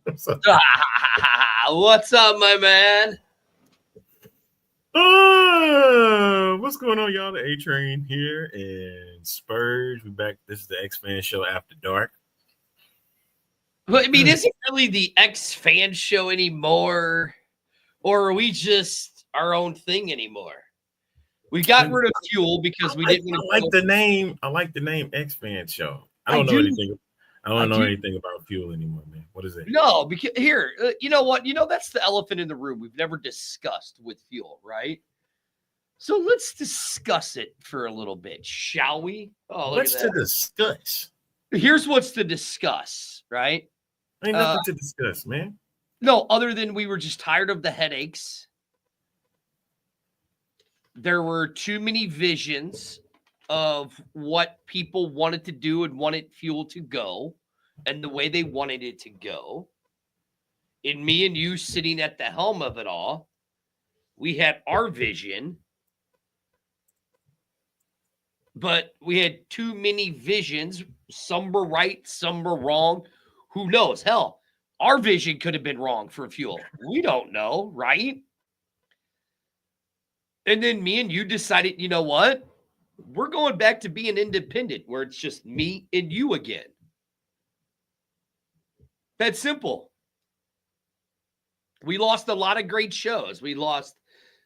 What's up, my man? What's going on, y'all? The A Train here and Spurs. We're back. This is the X Fan Show After Dark. Well, I mean, is it really the X Fan Show anymore? Or are we just our own thing anymore? We got rid of Fuel because we didn't want to. I like the name X Fan Show. I don't know anything about Fuel anymore, man. What is it? No, because here, you know what? That's the elephant in the room we've never discussed with Fuel, right? So let's discuss it for a little bit, shall we? Oh, what's to discuss? Here's what's to discuss, right? Ain't nothing to discuss, man. No, other than we were just tired of the headaches. There were too many visions of what people wanted to do and wanted Fuel to go and the way they wanted it to go. And me and you sitting at the helm of it all, we had our vision, but we had too many visions. Some were right, some were wrong. Who knows? Hell, our vision could have been wrong for Fuel. We don't know, right? And then me and you decided, you know what? We're going back to being independent where it's just me and you again. That's simple. We lost a lot of great shows. We lost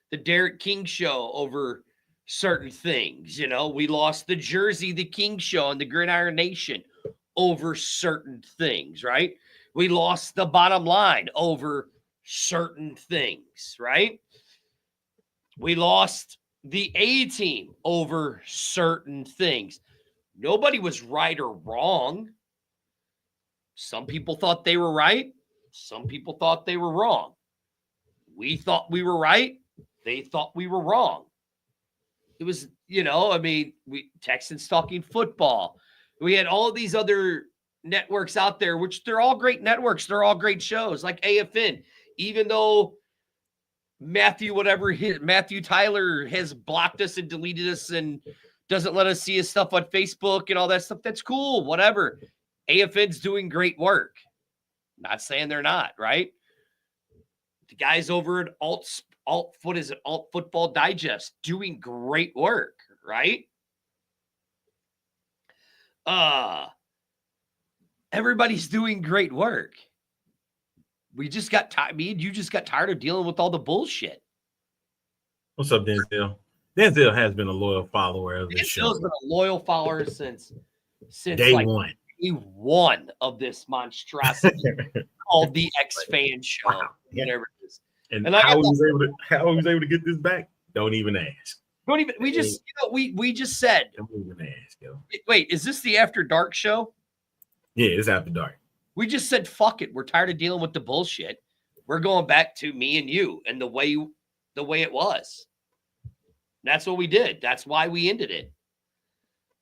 the Derek King show over certain things. We lost the Jersey, the King show and the Gridiron Nation over certain things, right? We lost the Bottom Line over certain things, right? We lost the A-Team over certain things. Nobody was right or wrong. Some people thought they were right. Some people thought they were wrong. We thought we were right. They thought we were wrong. It was, we Texans Talking Football. We had all these other networks out there, which they're all great networks. They're all great shows like AFN, even though Matthew Tyler has blocked us and deleted us and doesn't let us see his stuff on Facebook and all that stuff. That's cool. Whatever. AFN's doing great work. Not saying they're not, right? The guys over at Alt Football Digest doing great work, right? Everybody's doing great work. We just got tired. Me and you just got tired of dealing with all the bullshit. What's up, Denzel? Denzel has been a loyal follower of this show. Denzel's been a loyal follower since day one. Day one of this monstrosity called the X Fan Show. Wow. Whatever it is. And how he was able to get this back? Don't even ask. We just said. Don't even ask, yo. Wait, is this the After Dark show? Yeah, it's After Dark. We just said, fuck it. We're tired of dealing with the bullshit. We're going back to me and you and the way it was. That's what we did. That's why we ended it.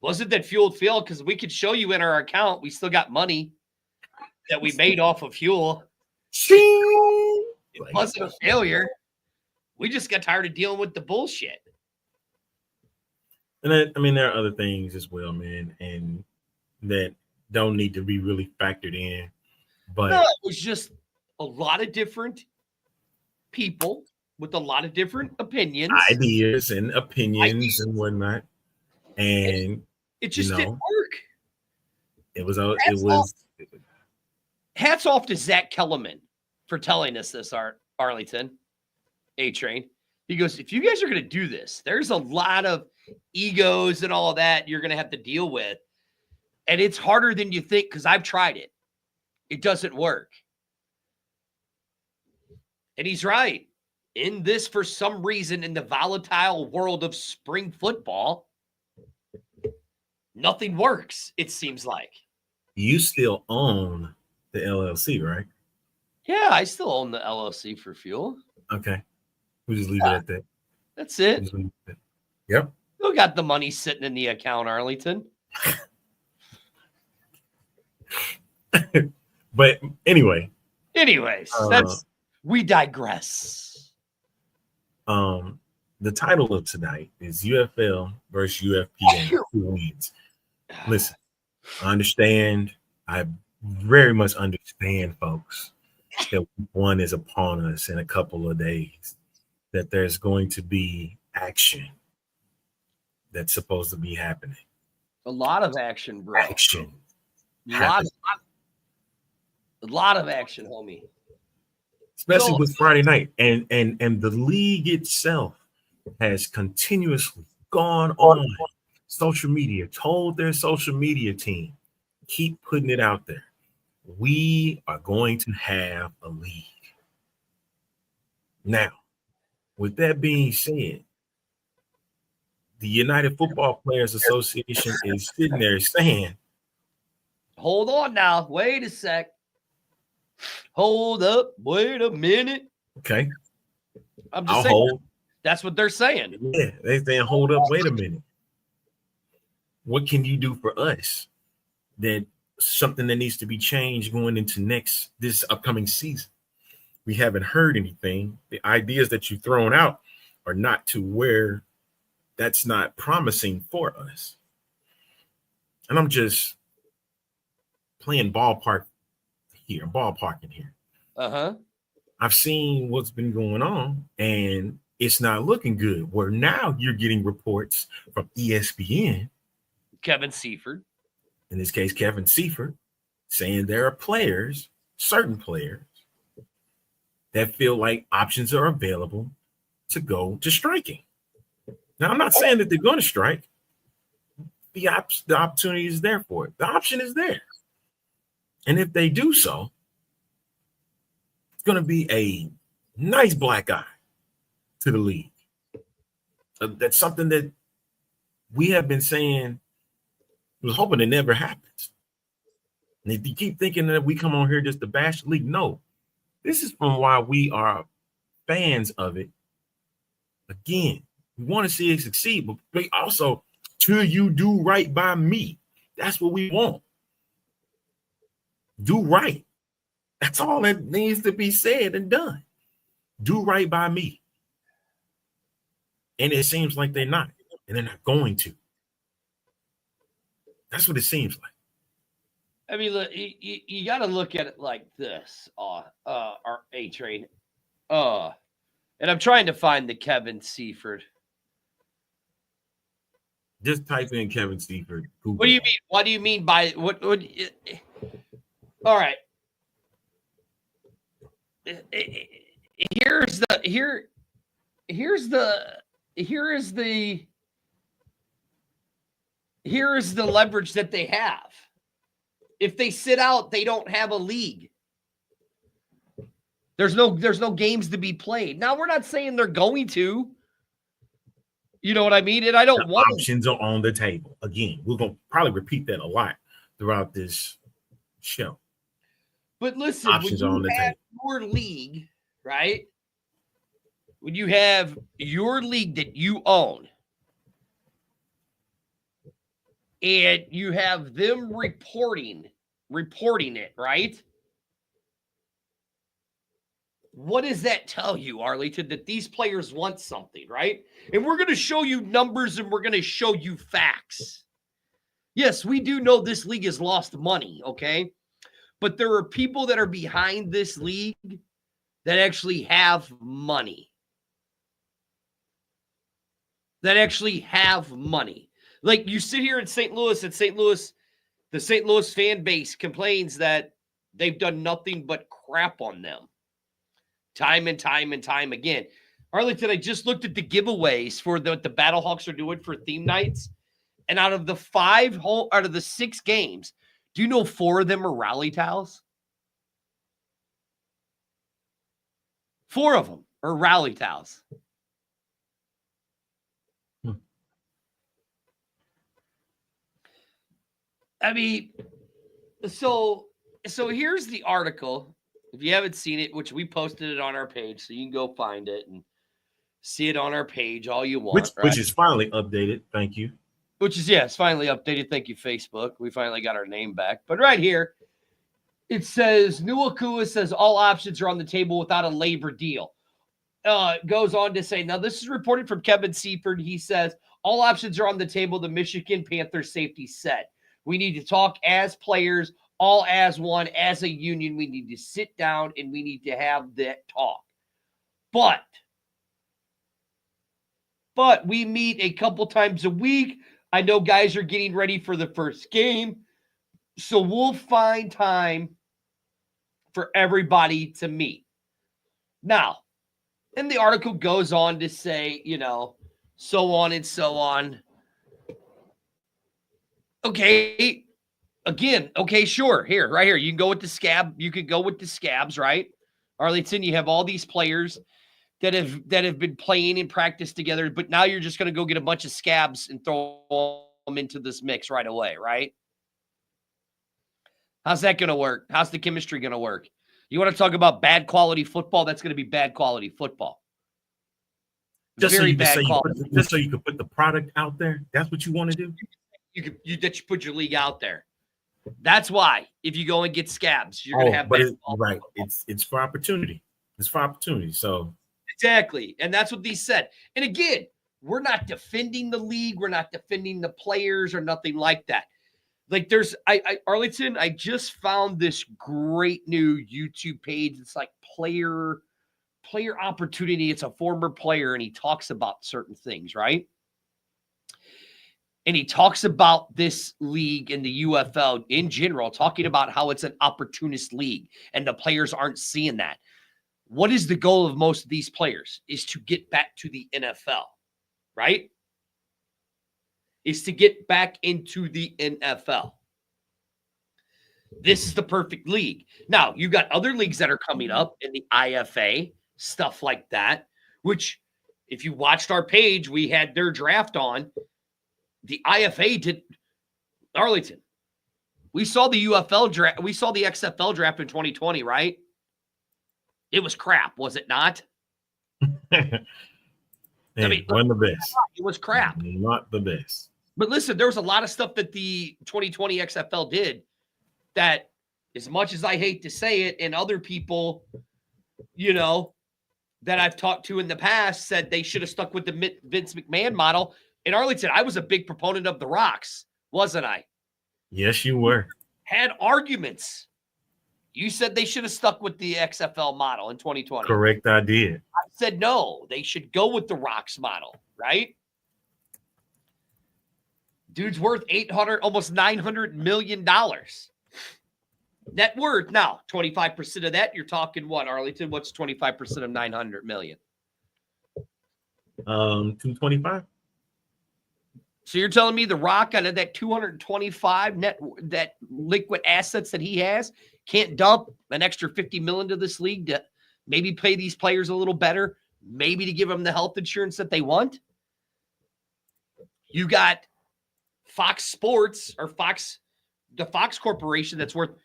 Wasn't that Fuel failed? Because we could show you in our account, we still got money that we made off of Fuel. It wasn't a failure. We just got tired of dealing with the bullshit. And there are other things as well, man, and that don't need to be really factored in. But no, it was just a lot of different people with a lot of different opinions, ideas and opinions and whatnot. And it just didn't work. It was hats off to Zach Kellerman for telling us this, Arlington A-Train. He goes, if you guys are going to do this, there's a lot of egos and all that you're going to have to deal with. And it's harder than you think because I've tried it. It doesn't work. And he's right. In this, for some reason, in the volatile world of spring football, nothing works, it seems like. You still own the LLC, right? Yeah, I still own the LLC for Fuel. Okay. We'll just leave it at that. That's it. Yep. Still got the money sitting in the account, Arlington. But anyways, we digress. The title of tonight is UFL versus UFPA. Who wins? Listen, I understand. I very much understand, folks, that one is upon us in a couple of days, that there's going to be action that's supposed to be happening. A lot of action, bro. Action. A lot of action, homie. Especially with Friday night. And the league itself has continuously gone on social media, told their social media team, keep putting it out there. We are going to have a league. Now, with that being said, the United Football Players Association is sitting there saying, hold on now. Wait a sec. Hold up. Wait a minute. Okay. I'm just saying. Hold. That's what they're saying. Yeah, they're saying, hold up, wait a minute. What can you do for us? That something that needs to be changed going into this upcoming season. We haven't heard anything. The ideas that you've thrown out are not to where that's not promising for us. And I'm just playing ballparking here. Uh-huh. I've seen what's been going on, and it's not looking good. Where now you're getting reports from ESPN. Kevin Seifert. In this case, Kevin Seifert, saying there are players, certain players, that feel like options are available to go to striking. Now, I'm not saying that they're going to strike. The opportunity is there for it. The option is there. And if they do so, it's going to be a nice black eye to the league. That's something that we have been saying, was hoping it never happens. And if you keep thinking that we come on here just to bash the league, no. This is from why we are fans of it. Again, we want to see it succeed, but also, till you do right by me. That's what we want. Do right. That's all that needs to be said and done. Do right by me. And it seems like they're not, and they're not going to. That's what it seems like. I mean, look, you got to look at it like this, our A-Train. And I'm trying to find the Kevin Seifert. Just type in Kevin Seifert. Google. What do you mean? What do you mean by what? All right. Here is the leverage that they have. If they sit out, they don't have a league. There's no games to be played. Now, we're not saying they're going to. You know what I mean? And I don't want options are on the table. Again, we're going to probably repeat that a lot throughout this show. But listen, options when are on the have table. Your league, right? When you have your league that you own, and you have them reporting it, right? What does that tell you, Arlington? That these players want something, right? And we're going to show you numbers and we're going to show you facts. Yes, we do know this league has lost money, okay? But there are people that are behind this league that actually have money. Like, you sit here in St. Louis, and the St. Louis fan base complains that they've done nothing but crap on them. Time and time and time again. Arlington, I just looked at the giveaways for what the Battlehawks are doing for theme nights. And out of the 6 games, do you know 4 of them are rally towels? 4 of them are rally towels. I mean, so here's the article. If you haven't seen it, which we posted it on our page, so you can go find it and see it on our page all you want. Which is finally updated. Thank you. It's finally updated. Thank you, Facebook. We finally got our name back. But right here, it says, Nuakua says all options are on the table without a labor deal. Goes on to say, now this is reported from Kevin Seifert. He says, all options are on the table, the Michigan Panthers safety said. We need to talk as players. all as one, as a union. We need to sit down and we need to have that talk. But we meet a couple times a week. I know guys are getting ready for the first game. So we'll find time for everybody to meet. Now, and the article goes on to say, so on and so on. Okay. Again, okay, sure. Here, right here. You can go with the scab. You could go with the scabs, right? Arlington, you have all these players that have been playing in practice together, but now you're just going to go get a bunch of scabs and throw them into this mix right away, right? How's that going to work? How's the chemistry going to work? You want to talk about bad quality football? That's going to be bad quality football. Just so you can put the product out there. That's what you want to do. You put your league out there. That's why if you go and get scabs, you're going to have right. It's for opportunity. It's for opportunity. So exactly, and that's what these said. And again, we're not defending the league. We're not defending the players or nothing like that. Like Arlington, I just found this great new YouTube page. It's like player opportunity. It's a former player, and he talks about certain things, right? And he talks about this league in the UFL in general, talking about how it's an opportunist league, and the players aren't seeing that. What is the goal of most of these players? Is to get back to the NFL, right? Is to get back into the NFL. This is the perfect league. Now, you've got other leagues that are coming up in the IFA, stuff like that, which if you watched our page, we had their draft on. The IFA did Arlington. We saw the UFL draft. We saw the XFL draft in 2020, right? It was crap, was it not? Wasn't the best. It was crap. Not the best. But listen, there was a lot of stuff that the 2020 XFL did that, as much as I hate to say it, and other people, that I've talked to in the past said they should have stuck with the Vince McMahon model. In Arlington, I was a big proponent of the Rocks, wasn't I? Yes, you were. Had arguments. You said they should have stuck with the XFL model in 2020. Correct, I did. I said no, they should go with the Rocks model, right? Dude's worth almost $900 million. Net worth. Now, 25% of that, you're talking what, Arlington? What's 25% of 900 million? 225. So you're telling me the Rock out of that 225 net, that liquid assets that he has, can't dump an extra 50 million to this league to maybe pay these players a little better, maybe to give them the health insurance that they want? You got Fox Sports or the Fox Corporation that's worth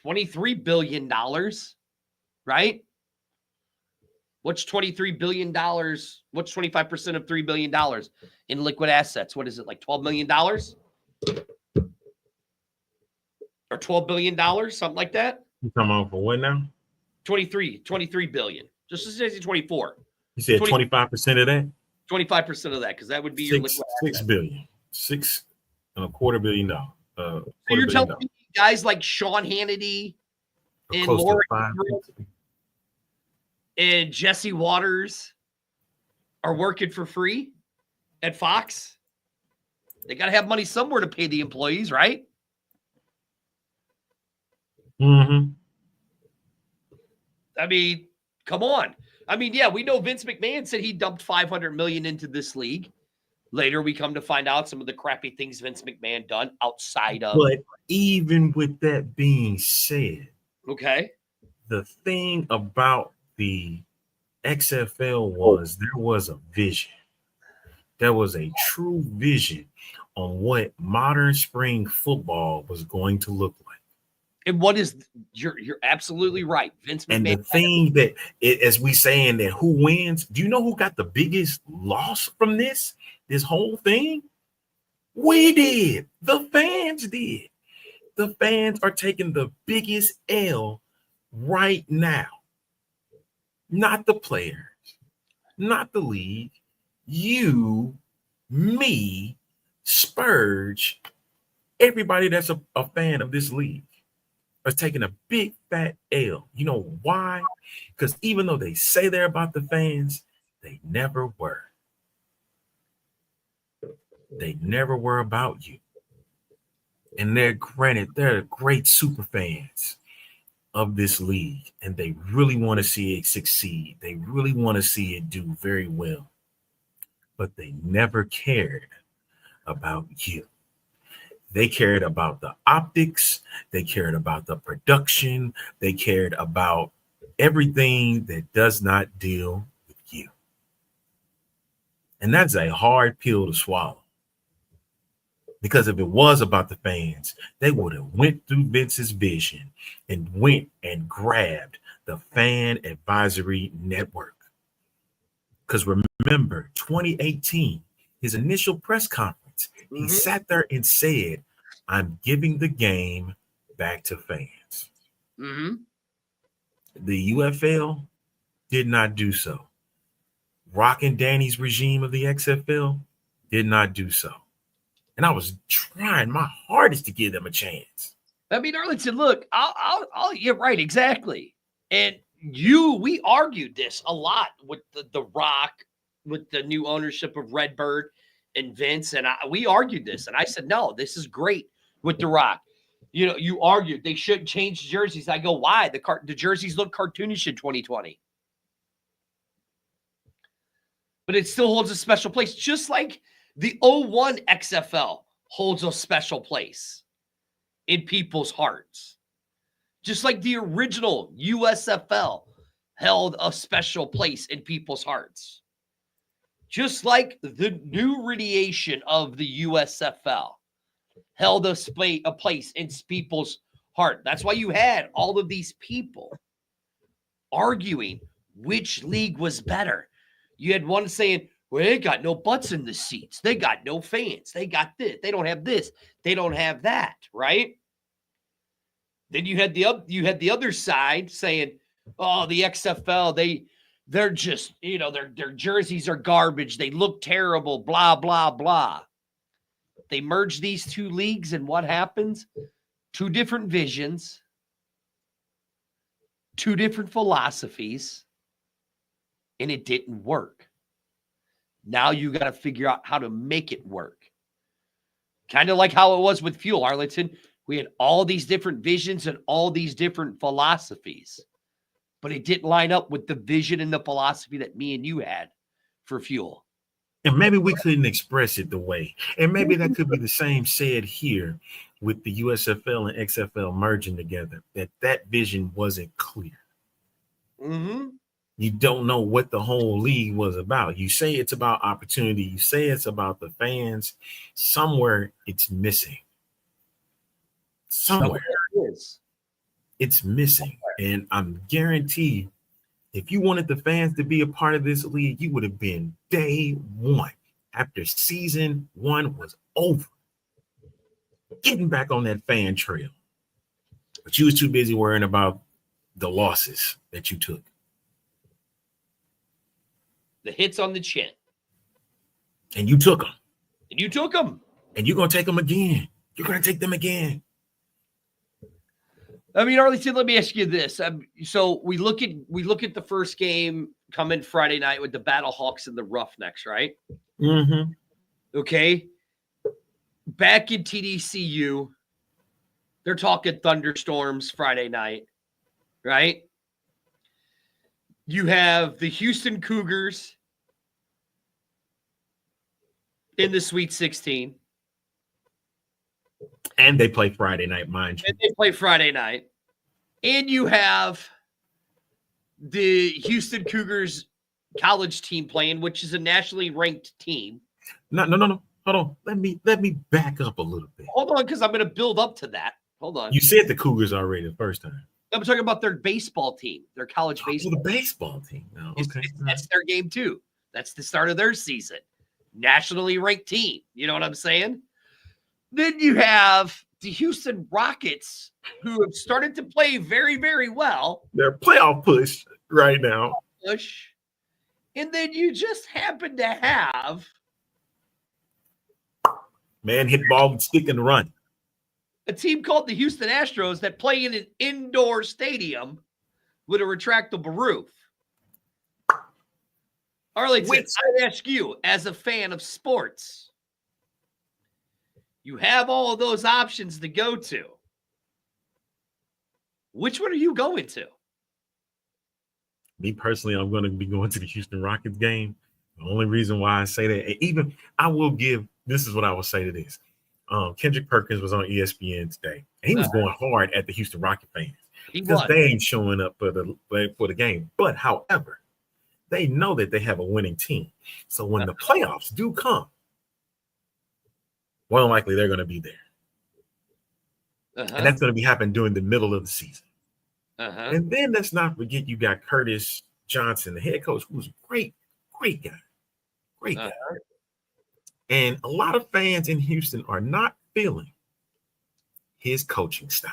$23 billion, right? What's $23 billion? What's 25% of $3 billion in liquid assets? What is it, like $12 million? Or $12 billion, something like that? You come on for what now? 23 billion. Just as say 24. You said 25% of that? 25% of that, because that would be your liquid assets. $6 billion. $6.25 billion. So you're telling me guys like Sean Hannity and Laura and Jesse Waters are working for free at Fox? They got to have money somewhere to pay the employees, right? Mm-hmm. I mean, come on. I mean, yeah, we know Vince McMahon said he dumped $500 million into this league. Later, we come to find out some of the crappy things Vince McMahon done outside of. But even with that being said, okay, the thing about the XFL was there was a vision. There was a true vision on what modern spring football was going to look like. And what is you're absolutely right, Vince McMahon. And the thing that, as we saying that who wins, do you know who got the biggest loss from this whole thing? We did. The fans did. The fans are taking the biggest L right now. Not the players, not the league. You, me, Spurge, everybody that's a fan of this league. are taking a big fat L. You know why? Because even though they say they're about the fans, they never were. They never were about you. And they're great super fans of this league, and they really want to see it succeed. They really want to see it do very well. But they never cared about you. They cared about the optics. They cared about the production. They cared about everything that does not deal with you. And that's a hard pill to swallow. Because if it was about the fans, they would have went through Vince's vision and went and grabbed the Fan Advisory Network. Because remember, 2018, his initial press conference, he sat there and said, I'm giving the game back to fans. The UFL did not do so. Rock and Danny's regime of the XFL did not do so. And I was trying my hardest to give them a chance. I mean, Arlington, look, you're right, exactly. And we argued this a lot with the Rock, with the new ownership of Redbird and Vince, and we argued this, and I said, no, this is great with the Rock. You know, you argued they shouldn't change jerseys. I go, why? The jerseys look cartoonish in 2020. But it still holds a special place, just like the 01 XFL holds a special place in people's hearts. Just like the original USFL held a special place in people's hearts. Just like the new radiation of the USFL held a place in people's heart. That's why you had all of these people arguing which league was better. You had one saying, well, they got no butts in the seats. They got no fans. They got this. They don't have this. They don't have that, right? Then you had the other side saying, oh, the XFL, they're just, you know, their jerseys are garbage. They look terrible, blah, blah, blah. They merge these two leagues, and what happens? Two different visions, two different philosophies, and it didn't work. Now you got to figure out how to make it work. Kind of like how it was with Fuel, Arlington. We had all these different visions and all these different philosophies, but it didn't line up with the vision and the philosophy that me and you had for Fuel. And maybe we couldn't express it the way. And maybe that could be the same said here with the USFL and XFL merging together, that vision wasn't clear. You don't know what the whole league was about. You say it's about opportunity. You say it's about the fans. Somewhere it's missing. Somewhere it's missing. And I'm guaranteed if you wanted the fans to be a part of this league, you would have been day one after season one was over, getting back on that fan trail. But you was too busy worrying about the losses that you took. The hits on the chin. And you took them. And you took them. And you're going to take them again. You're going to take them again. I mean, Arlington, let me ask you this. So we look at the first game coming Friday night with the Battlehawks and the Roughnecks, right? Okay. Back in TDCU, they're talking thunderstorms Friday night, right? You have the Houston Cougars in the Sweet 16. And they play Friday night, mind you. And they play Friday night. And you have the Houston Cougars college team playing, which is a nationally ranked team. No. Hold on. Let me back up a little bit. Hold on, because I'm going to build up to that. Hold on. You said the Cougars already the first time. I'm talking about their baseball team, their college baseball. The baseball team. No, okay. That's their game too. That's the start of their season. Nationally ranked team. You know what I'm saying? Then you have the Houston Rockets, who have started to play very, very well. They're playoff push right now. And then you just happen to have man hit ball and stick and run. a team called the Houston Astros that play in an indoor stadium with a retractable roof. Arlington, I'd ask you, as a fan of sports, you have all of those options to go to. Which one are you going to? Me personally, I'm going to be going to the Houston Rockets game. The only reason why I say that, even I will give, this is what I will say to this. Kendrick Perkins was on ESPN today. And he was going hard at the Houston Rocket fans because they ain't showing up for the game. But however, they know that they have a winning team. So when the playoffs do come, more than likely they're going to be there. And that's going to be happening during the middle of the season. And then let's not forget you got Curtis Johnson, the head coach, who's a great guy. Great guy. And a lot of fans in Houston are not feeling his coaching style.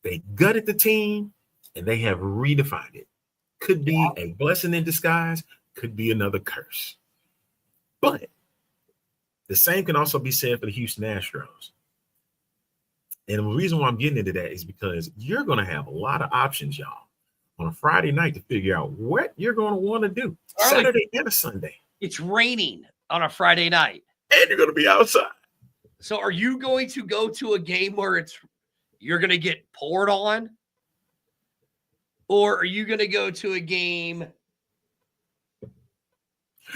They gutted the team and they have redefined it. Could be a blessing in disguise, could be another curse. But the same can also be said for the Houston Astros. And the reason why I'm getting into that is because you're going to have a lot of options, y'all, on a Friday night to figure out what you're going to want to do. Saturday and a Sunday. It's raining on a Friday night. And you're going to be outside. So are you going to go to a game where you're going to get poured on? Or are you going to go to a game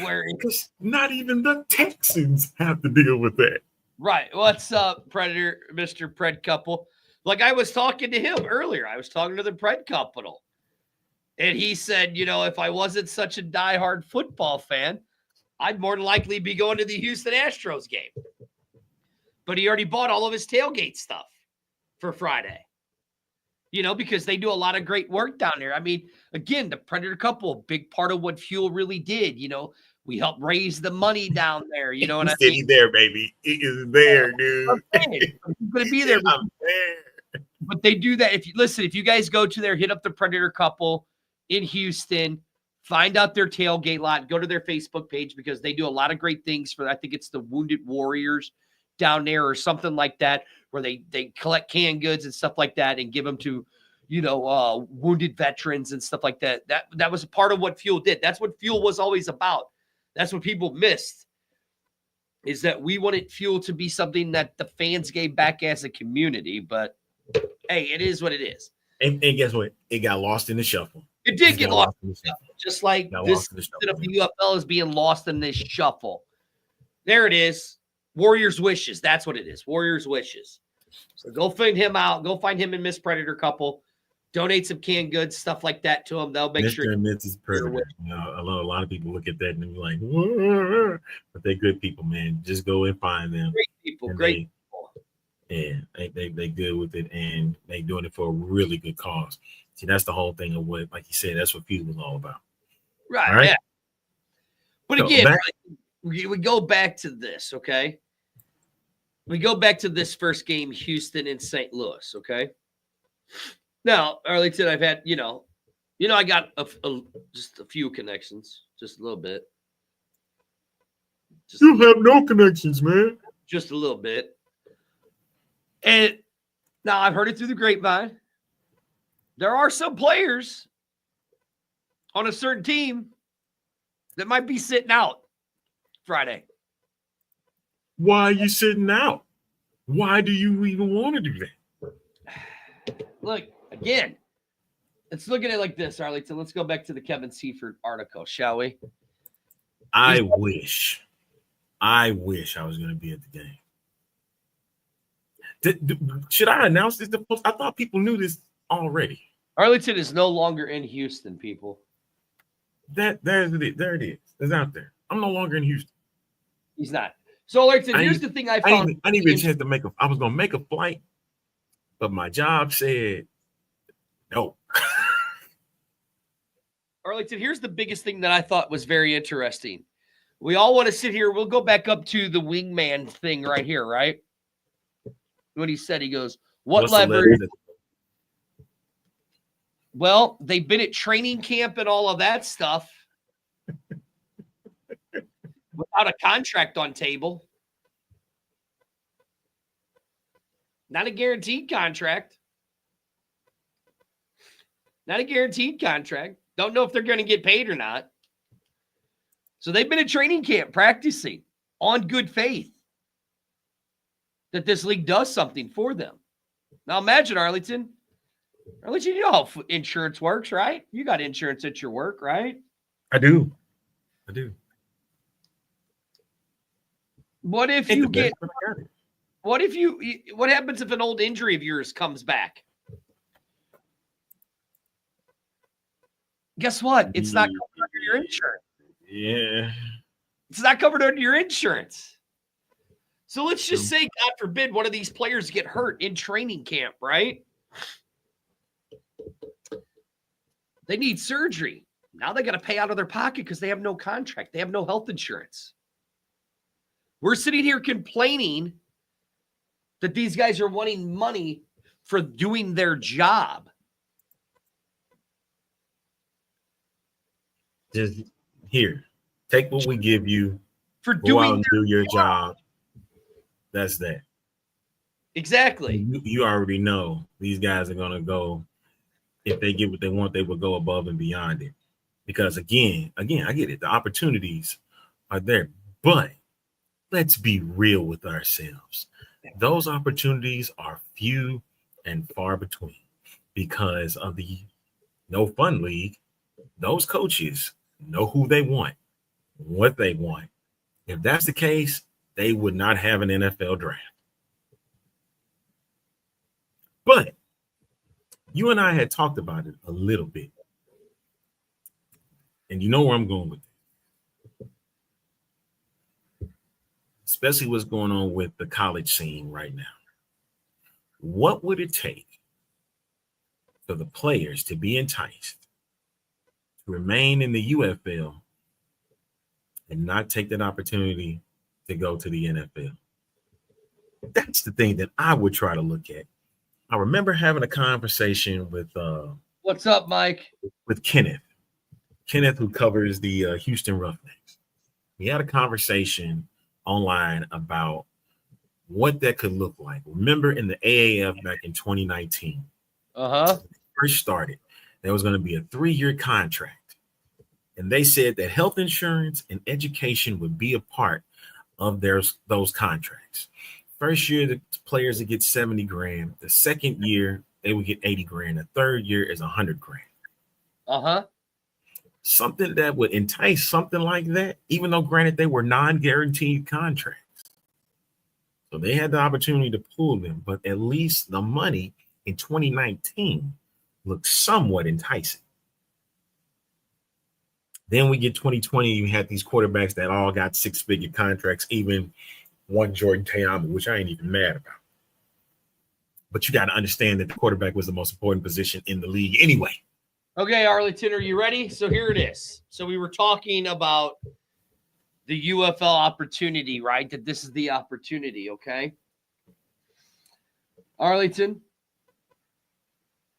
where because not even the Texans have to deal with that? Right. What's up, Predator, Mr. Pred Couple? Like I was talking to him earlier. I was talking to the Pred Couple. And he said, if I wasn't such a diehard football fan, I'd more than likely be going to the Houston Astros game. But he already bought all of his tailgate stuff for Friday. Because they do a lot of great work down there. I mean, again, the Predator Couple, big part of what Fuel really did, we helped raise the money down there, and I mean? He's there, baby. He is there, dude. He's going to be there. I'm there. But they do that. If you guys go to there, hit up the Predator Couple in Houston, find out their tailgate lot, go to their Facebook page because they do a lot of great things for, I think it's the Wounded Warriors down there or something like that, where they collect canned goods and stuff like that and give them to, wounded veterans and stuff like that. That was a part of what Fuel did. That's what Fuel was always about. That's what people missed, is that we wanted Fuel to be something that the fans gave back as a community. But, hey, it is what it is. And guess what? It got lost in the shuffle. It did get lost in the shuffle, just like this season of the UFL is being lost in this shuffle. There it is. Warriors' wishes. That's what it is. Warriors' wishes. So go find him out. Go find him and Miss Predator Couple. Donate some canned goods, stuff like that to them. They'll make Mr. sure. and Mrs. Predator. A lot of people look at that and be like, whoa. But they're good people, man. Just go and find them. Great people. Great people. Yeah, they good with it, and they doing it for a really good cause. See, that's the whole thing of what, like you said, that's what Fuel was all about. Right. Yeah. But again, we go back to this, okay? We go back to this first game, Houston and St. Louis, okay? Now, Arlington, I've had, I got just a few connections, just a little bit. You have no connections, man. Just a little bit. And now I've heard it through the grapevine. There are some players on a certain team that might be sitting out Friday. Why are you sitting out? Why do you even want to do that? Look, again, let's look at it like this, Arlington. Let's go back to the Kevin Seifert article, shall we? I wish I was going to be at the game. Should I announce this? I thought people knew this already. Arlington is no longer in Houston, people. There it is. It's out there. I'm no longer in Houston. He's not. So, Arlington, here's the thing I found. I didn't even chance to I was going to make a flight, but my job said no. Arlington, here's the biggest thing that I thought was very interesting. We all want to sit here. We'll go back up to the wingman thing right here, right? What he said, he goes, what leverage? Well, they've been at training camp and all of that stuff without a contract on table. Not a guaranteed contract. Not a guaranteed contract. Don't know if they're going to get paid or not. So they've been at training camp practicing on good faith that this league does something for them. Now imagine, Arlington, you know how insurance works, right? You got insurance at your work, right? I do. What if you get, what happens if an old injury of yours comes back? Guess what? It's not covered under your insurance. Yeah. It's not covered under your insurance. So let's just say, God forbid, one of these players get hurt in training camp, right? They need surgery. Now they got to pay out of their pocket because they have no contract. They have no health insurance. We're sitting here complaining that these guys are wanting money for doing their job. Just here, take what we give you. For go out and do your job. That's that. Exactly. You already know these guys are going to go. If they get what they want, they will go above and beyond it. Because again, I get it. The opportunities are there. But let's be real with ourselves. Those opportunities are few and far between because of the no fun league. Those coaches know who they want, what they want. If that's the case, they would not have an NFL draft. But you and I had talked about it a little bit. And you know where I'm going with it. Especially what's going on with the college scene right now. What would it take for the players to be enticed to remain in the UFL and not take that opportunity to go to the NFL? That's the thing that I would try to look at. I remember having a conversation with what's up, Mike? With Kenneth, who covers the Houston Roughnecks. We had a conversation online about what that could look like. Remember in the AAF back in 2019, when it first started, there was going to be a 3-year contract. And they said that health insurance and education would be a part of those contracts. First year, the players would get 70 grand. The second year, they would get 80 grand. The third year is 100 grand. Something that would entice something like that, even though granted they were non-guaranteed contracts. So they had the opportunity to pull them, but at least the money in 2019 looked somewhat enticing. Then we get 2020, you had these quarterbacks that all got 6-figure contracts, even one Jordan Tayama, which I ain't even mad about. But you got to understand that the quarterback was the most important position in the league anyway. Okay, Arlington, are you ready? So here it is. So we were talking about the UFL opportunity, right? That this is the opportunity, okay? Arlington.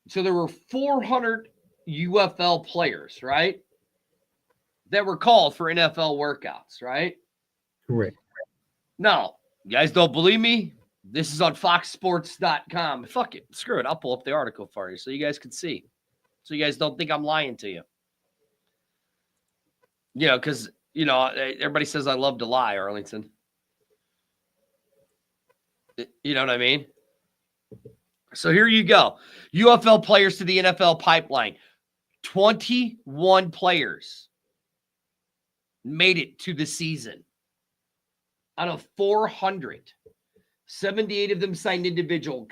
So there were 400 UFL players, right? That were called for NFL workouts, right? Correct. Now, you guys don't believe me? This is on foxsports.com. Fuck it. Screw it. I'll pull up the article for you so you guys can see. So you guys don't think I'm lying to you. You know, because, you know, everybody says I love to lie, Arlington. You know what I mean? So here you go. UFL players to the NFL pipeline. 21 players made it to the season. Out of 400, 78 of them signed individual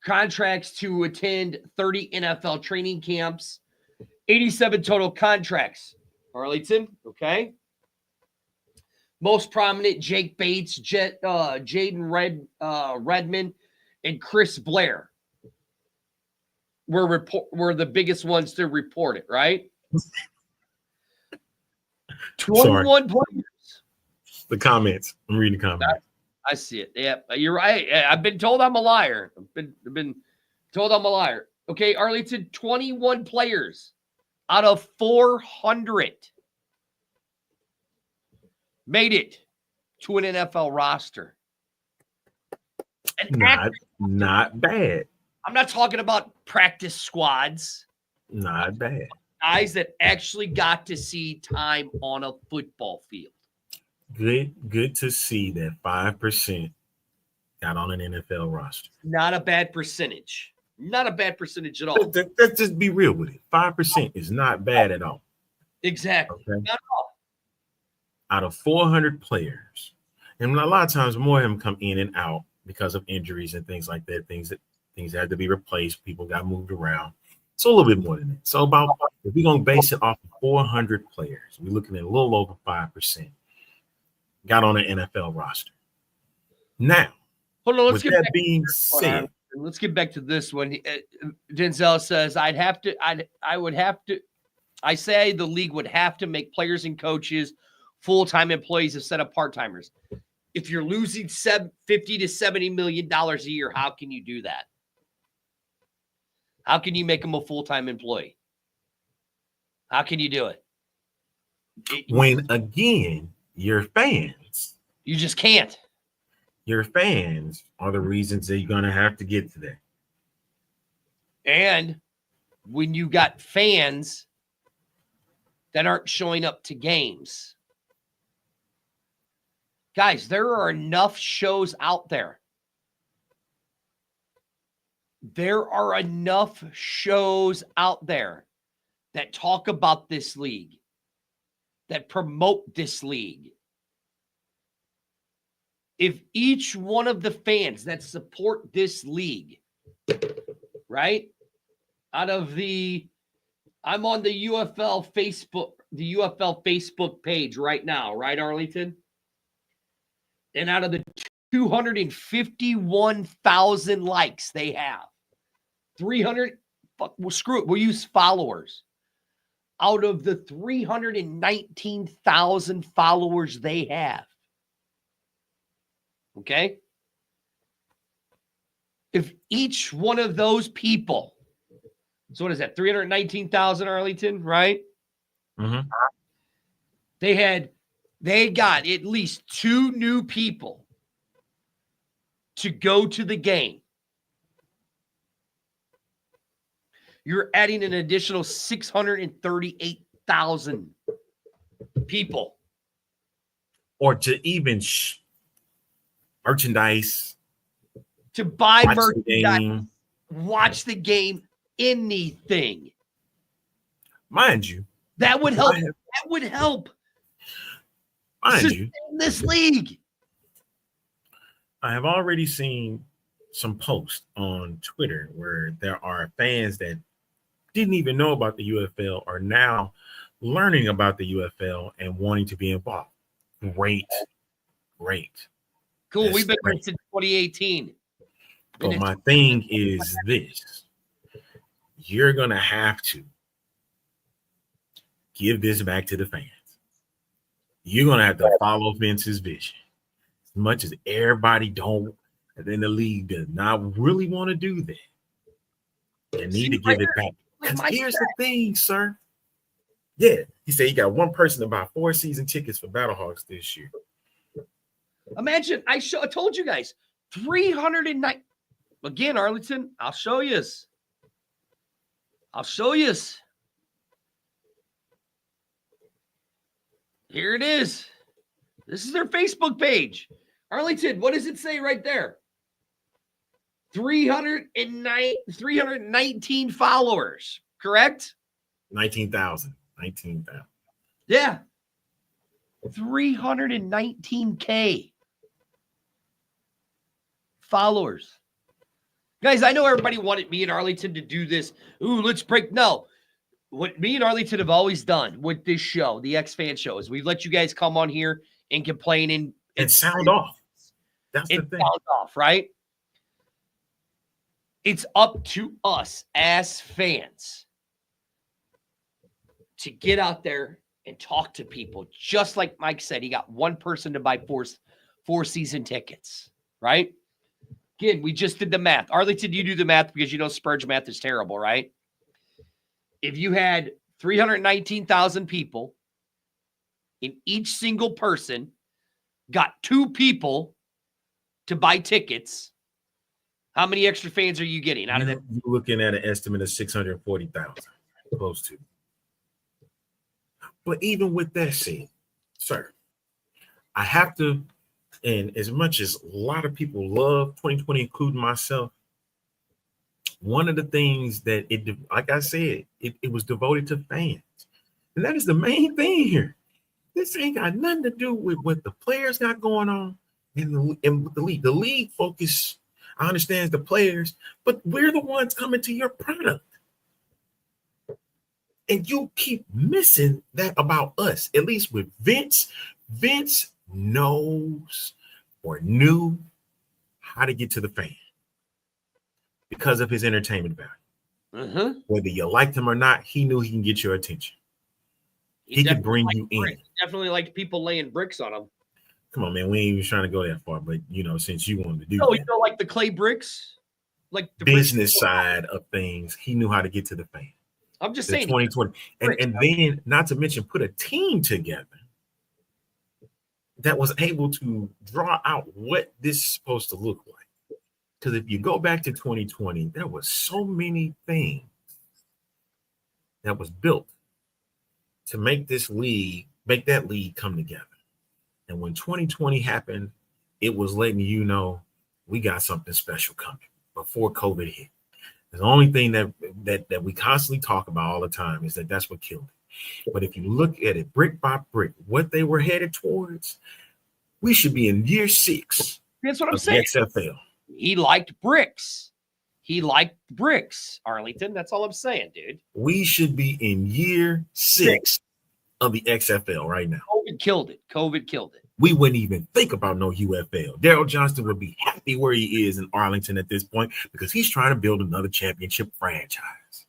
contracts to attend 30 NFL training camps, 87 total contracts. Arlington, okay? Most prominent, Jake Bates, Jaden Redman, and Chris Blair were the biggest ones to report it, right? 21 players. The comments. I'm reading the comments. I see it. Yeah, you're right. I've been told I'm a liar. I've been told I'm a liar. Okay, Arlington, 21 players out of 400 made it to an NFL roster. Not bad. I'm not talking about practice squads. Not bad. Guys that actually got to see time on a football field. Good to see that 5% got on an NFL roster. Not a bad percentage. Not a bad percentage at all. Let's just be real with it. 5% is not bad at all. Exactly. Okay? Not at all. Out of 400 players, and a lot of times more of them come in and out because of injuries and things like that. Things had to be replaced. People got moved around. So a little bit more than that. So if we're gonna base it off of 400 players, we're looking at a little over 5% got on an NFL roster. Now, hold on. With that being said, let's get back to this one. Denzel says, I say the league would have to make players and coaches full-time employees instead of part-timers. If you're losing $50 to $70 million a year, how can you do that? How can you make them a full-time employee? How can you do it? When, again, your fans. You just can't. Your fans are the reasons that you're going to have to get to that. And when you got fans that aren't showing up to games, guys, there are enough shows out there. There are enough shows out there that talk about this league, that promote this league. If each one of the fans that support this league, right, I'm on the UFL Facebook page right now, right, Arlington? And out of the 251,000 likes they have, 300, screw it, we'll use followers. Out of the 319,000 followers they have, okay? If each one of those people, so what is that, 319,000, Arlington, right? Mm-hmm. They got at least 2 new people to go to the game. You're adding an additional 638,000 people. Or to even merchandise. To buy merchandise, watch the game, anything. Mind you. That would help. That would help. Mind you. This league. I have already seen some posts on Twitter where there are fans that didn't even know about the UFL are now learning about the UFL and wanting to be involved. Great. Cool. We've been here since 2018. But my thing is this. You're going to have to give this back to the fans. You're going to have to follow Vince's vision. As much as everybody don't, and then the league does not really want to do that. You need to give it back. Because here's the thing, sir. Yeah, he said he got one person to buy 4 season tickets for Battlehawks this year. Imagine, I told you guys, 309. Again, Arlington, I'll show you. Here it is. This is their Facebook page. Arlington, what does it say right there? 319 followers, correct? 19,000. Yeah. 319K followers. Guys, I know everybody wanted me and Arlington to do this. Ooh, let's break. No. What me and Arlington have always done with this show, the X-Fan Show, is we've let you guys come on here and complain and sound off. That's the thing. Sound off, right? It's up to us as fans to get out there and talk to people. Just like Mike said, he got one person to buy four season tickets, right? Again, we just did the math. Arlington, you do the math because you know Spurge math is terrible, right? If you had 319,000 people and each single person got 2 people to buy tickets, How many extra fans are you getting out of that? You're looking at an estimate of 640,000, close to. But even with that said, sir, I have to, and as much as a lot of people love 2020, including myself, one of the things that like I said, it was devoted to fans. And that is the main thing here. This ain't got nothing to do with what the players got going on and the league. The league focus, I understand the players, but we're the ones coming to your product. And you keep missing that about us, at least with Vince. Vince knows or knew how to get to the fan because of his entertainment value. Whether you liked him or not, he knew he can get your attention. He could bring you in. Definitely liked people laying bricks on him. Come on, man. We ain't even trying to go that far, but since you wanted to do that. You know, like the clay bricks, like the business side of things, he knew how to get to the fan. I'm just saying 2020. And then not to mention put a team together that was able to draw out what this is supposed to look like. Because if you go back to 2020, there was so many things that was built to make that league come together. And when 2020 happened, it was letting you know we got something special coming before COVID hit. The only thing that we constantly talk about all the time is that's what killed it. But if you look at it brick by brick, what they were headed towards, we should be in year 6. That's what I'm saying. XFL. He liked bricks. Arlington. That's all I'm saying, dude. We should be in year 6 of the XFL right now. COVID killed it. We wouldn't even think about no UFL. Daryl Johnston would be happy where he is in Arlington at this point because he's trying to build another championship franchise.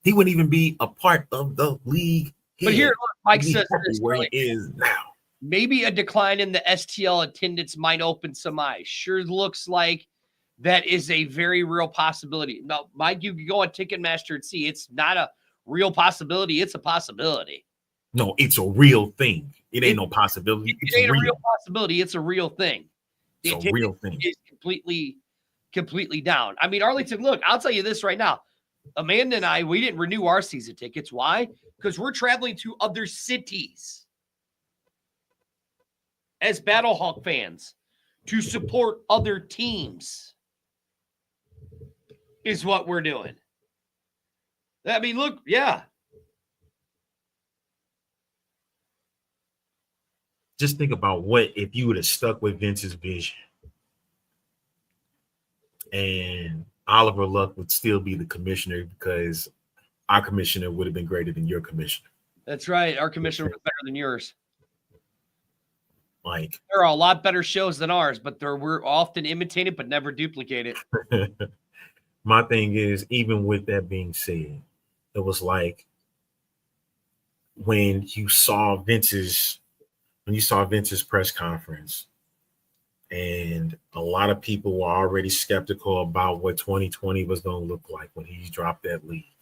He wouldn't even be a part of the league. But here, look, Mike says where he is now. Maybe a decline in the STL attendance might open some eyes. Sure looks like that is a very real possibility. Now, Mike, you can go on Ticketmaster and see it's not a real possibility. It's a possibility. No, it's a real thing. It ain't no possibility. It ain't a real possibility. It's a real thing. It's a real thing. It's completely down. I mean, Arlington, look, I'll tell you this right now. Amanda and I, we didn't renew our season tickets. Why? Because we're traveling to other cities as Battlehawk fans to support other teams is what we're doing. I mean, look, yeah. Just think about what if you would have stuck with Vince's vision and Oliver Luck would still be the commissioner because our commissioner would have been greater than your commissioner. That's right. Our commissioner was better than yours. Like there are a lot better shows than ours, but we're often imitated but never duplicated. My thing is, even with that being said, it was like when you saw Vince's press conference, and a lot of people were already skeptical about what 2020 was going to look like when he dropped that lead.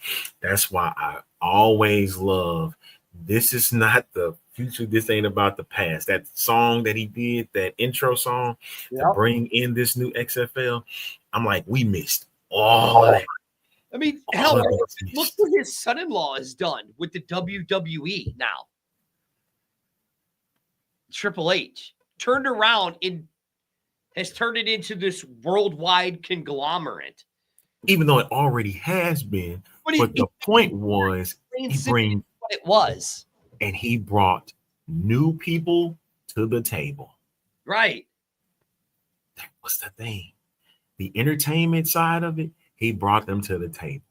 That's why I always love, this is not the future. This ain't about the past. That song that he did, that intro song to bring in this new XFL, I'm like, we missed all of that. I mean, hell, look what his son-in-law has done with the WWE now. Triple H turned around and has turned it into this worldwide conglomerate. Even though it already has been, but the point was what it was. And he brought new people to the table. Right. That was the thing. The entertainment side of it, he brought them to the table.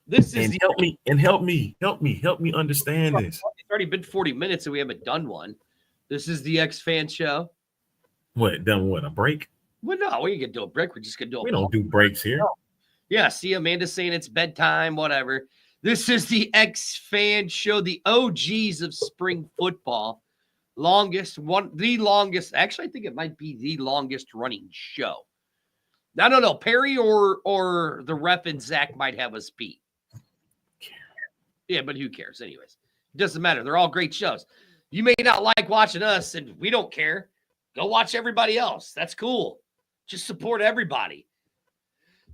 This is help me understand this. It's already been 40 minutes and we haven't done one. This is the X-Fan Show. What, done what, a break? Well, no, we ain't gonna do a break. We're just gonna do We don't do breaks here. No. Yeah, see, Amanda's saying it's bedtime, whatever. This is the X-Fan Show, the OGs of spring football. The longest, actually, I think it might be the longest running show. I don't know, Perry or the ref and Zach might have us beat. Yeah, but who cares? Anyways, it doesn't matter. They're all great shows. You may not like watching us, and we don't care. Go watch everybody else. That's cool. Just support everybody.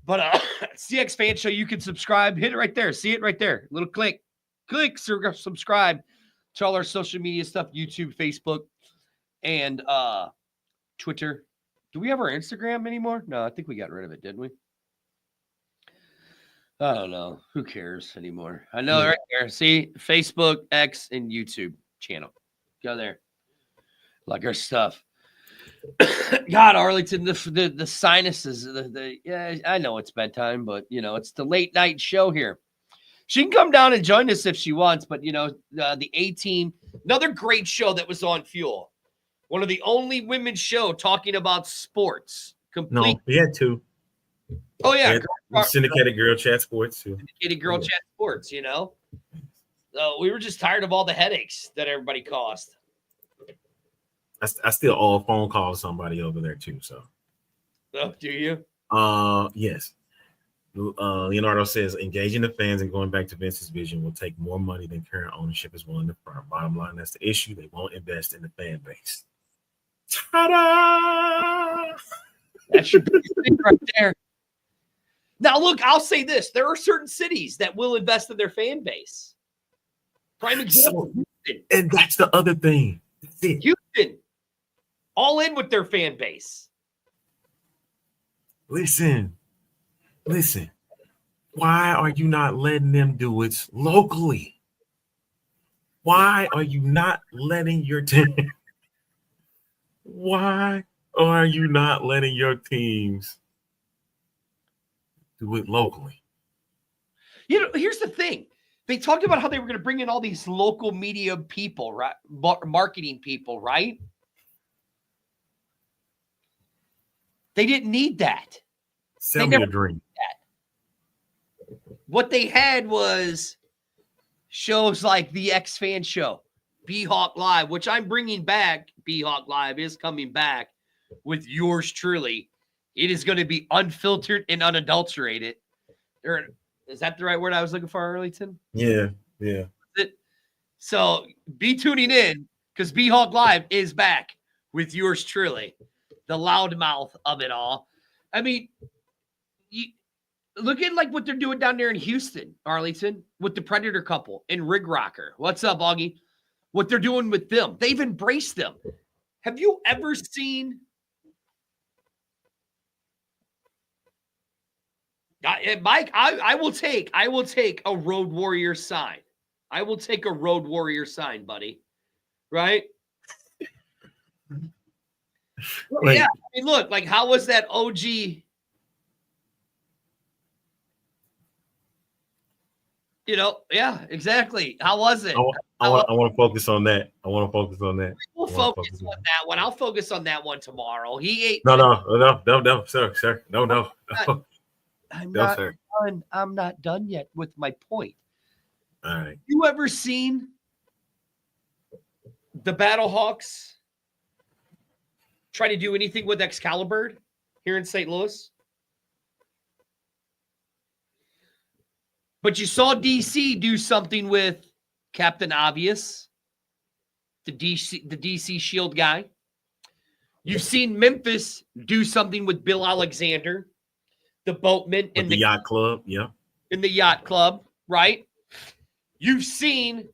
But CX Fan Show, you can subscribe. Hit it right there. See it right there. Little click. Click, subscribe to all our social media stuff, YouTube, Facebook, and Twitter. Do we have our Instagram anymore? No, I think we got rid of it, didn't we? I don't know. Who cares anymore? I know right there. See, Facebook, X, and YouTube channel. Go there. Like our stuff. God, Arlington, the sinuses. Yeah, I know it's bedtime, but it's the late night show here. She can come down and join us if she wants, but the A-Team, another great show that was on Fuel. One of the only women's show talking about sports. No, we had two. Oh yeah, syndicated girl chat sports too. Syndicated girl chat sports. So we were just tired of all the headaches that everybody caused. I still owe a phone call to somebody over there too. So. Oh, do you? Yes. Leonardo says engaging the fans and going back to Vince's vision will take more money than current ownership is willing to firm. Bottom line, that's the issue. They won't invest in the fan base. Ta-da! That should be right there. Now, look, I'll say this. There are certain cities that will invest in their fan base. Prime example, Houston. And that's the other thing. Houston, all in with their fan base. Listen. Why are you not letting them do it locally? Why are you not letting your team? Why are you not letting your teams do it locally? Here's the thing. They talked about how they were going to bring in all these local media people, right? Marketing people, right? They didn't need that. Sell me a dream. What they had was shows like the X Fan Show, B-Hawk Live, which I'm bringing back. B-Hawk Live is coming back with yours truly. It is going to be unfiltered and unadulterated. Is that the right word I was looking for, Arlington? Yeah. So be tuning in because B-Hawk Live is back with yours truly, the loudmouth of it all. I mean, look at like what they're doing down there in Houston, Arlington, with the Predator couple and Rig Rocker. What's up, Augie? What they're doing with them. They've embraced them. Have you ever seen Mike? I will take a Road Warrior sign. I will take a Road Warrior sign, buddy. Right? Like, yeah. I mean, look, like how was that OG? Yeah, exactly. How was it? I want to focus on that. We'll focus on that one. I'll focus on that one tomorrow. He ate. No, sir. No. I'm No, not sir. done. I'm not done yet with my point. All right. You ever seen the Battlehawks try to do anything with Excalibur here in St. Louis? But you saw DC do something with Captain Obvious, the DC Shield guy. You've seen Memphis do something with Bill Alexander, the boatman in the yacht club, yeah. In the yacht club, right? You've seen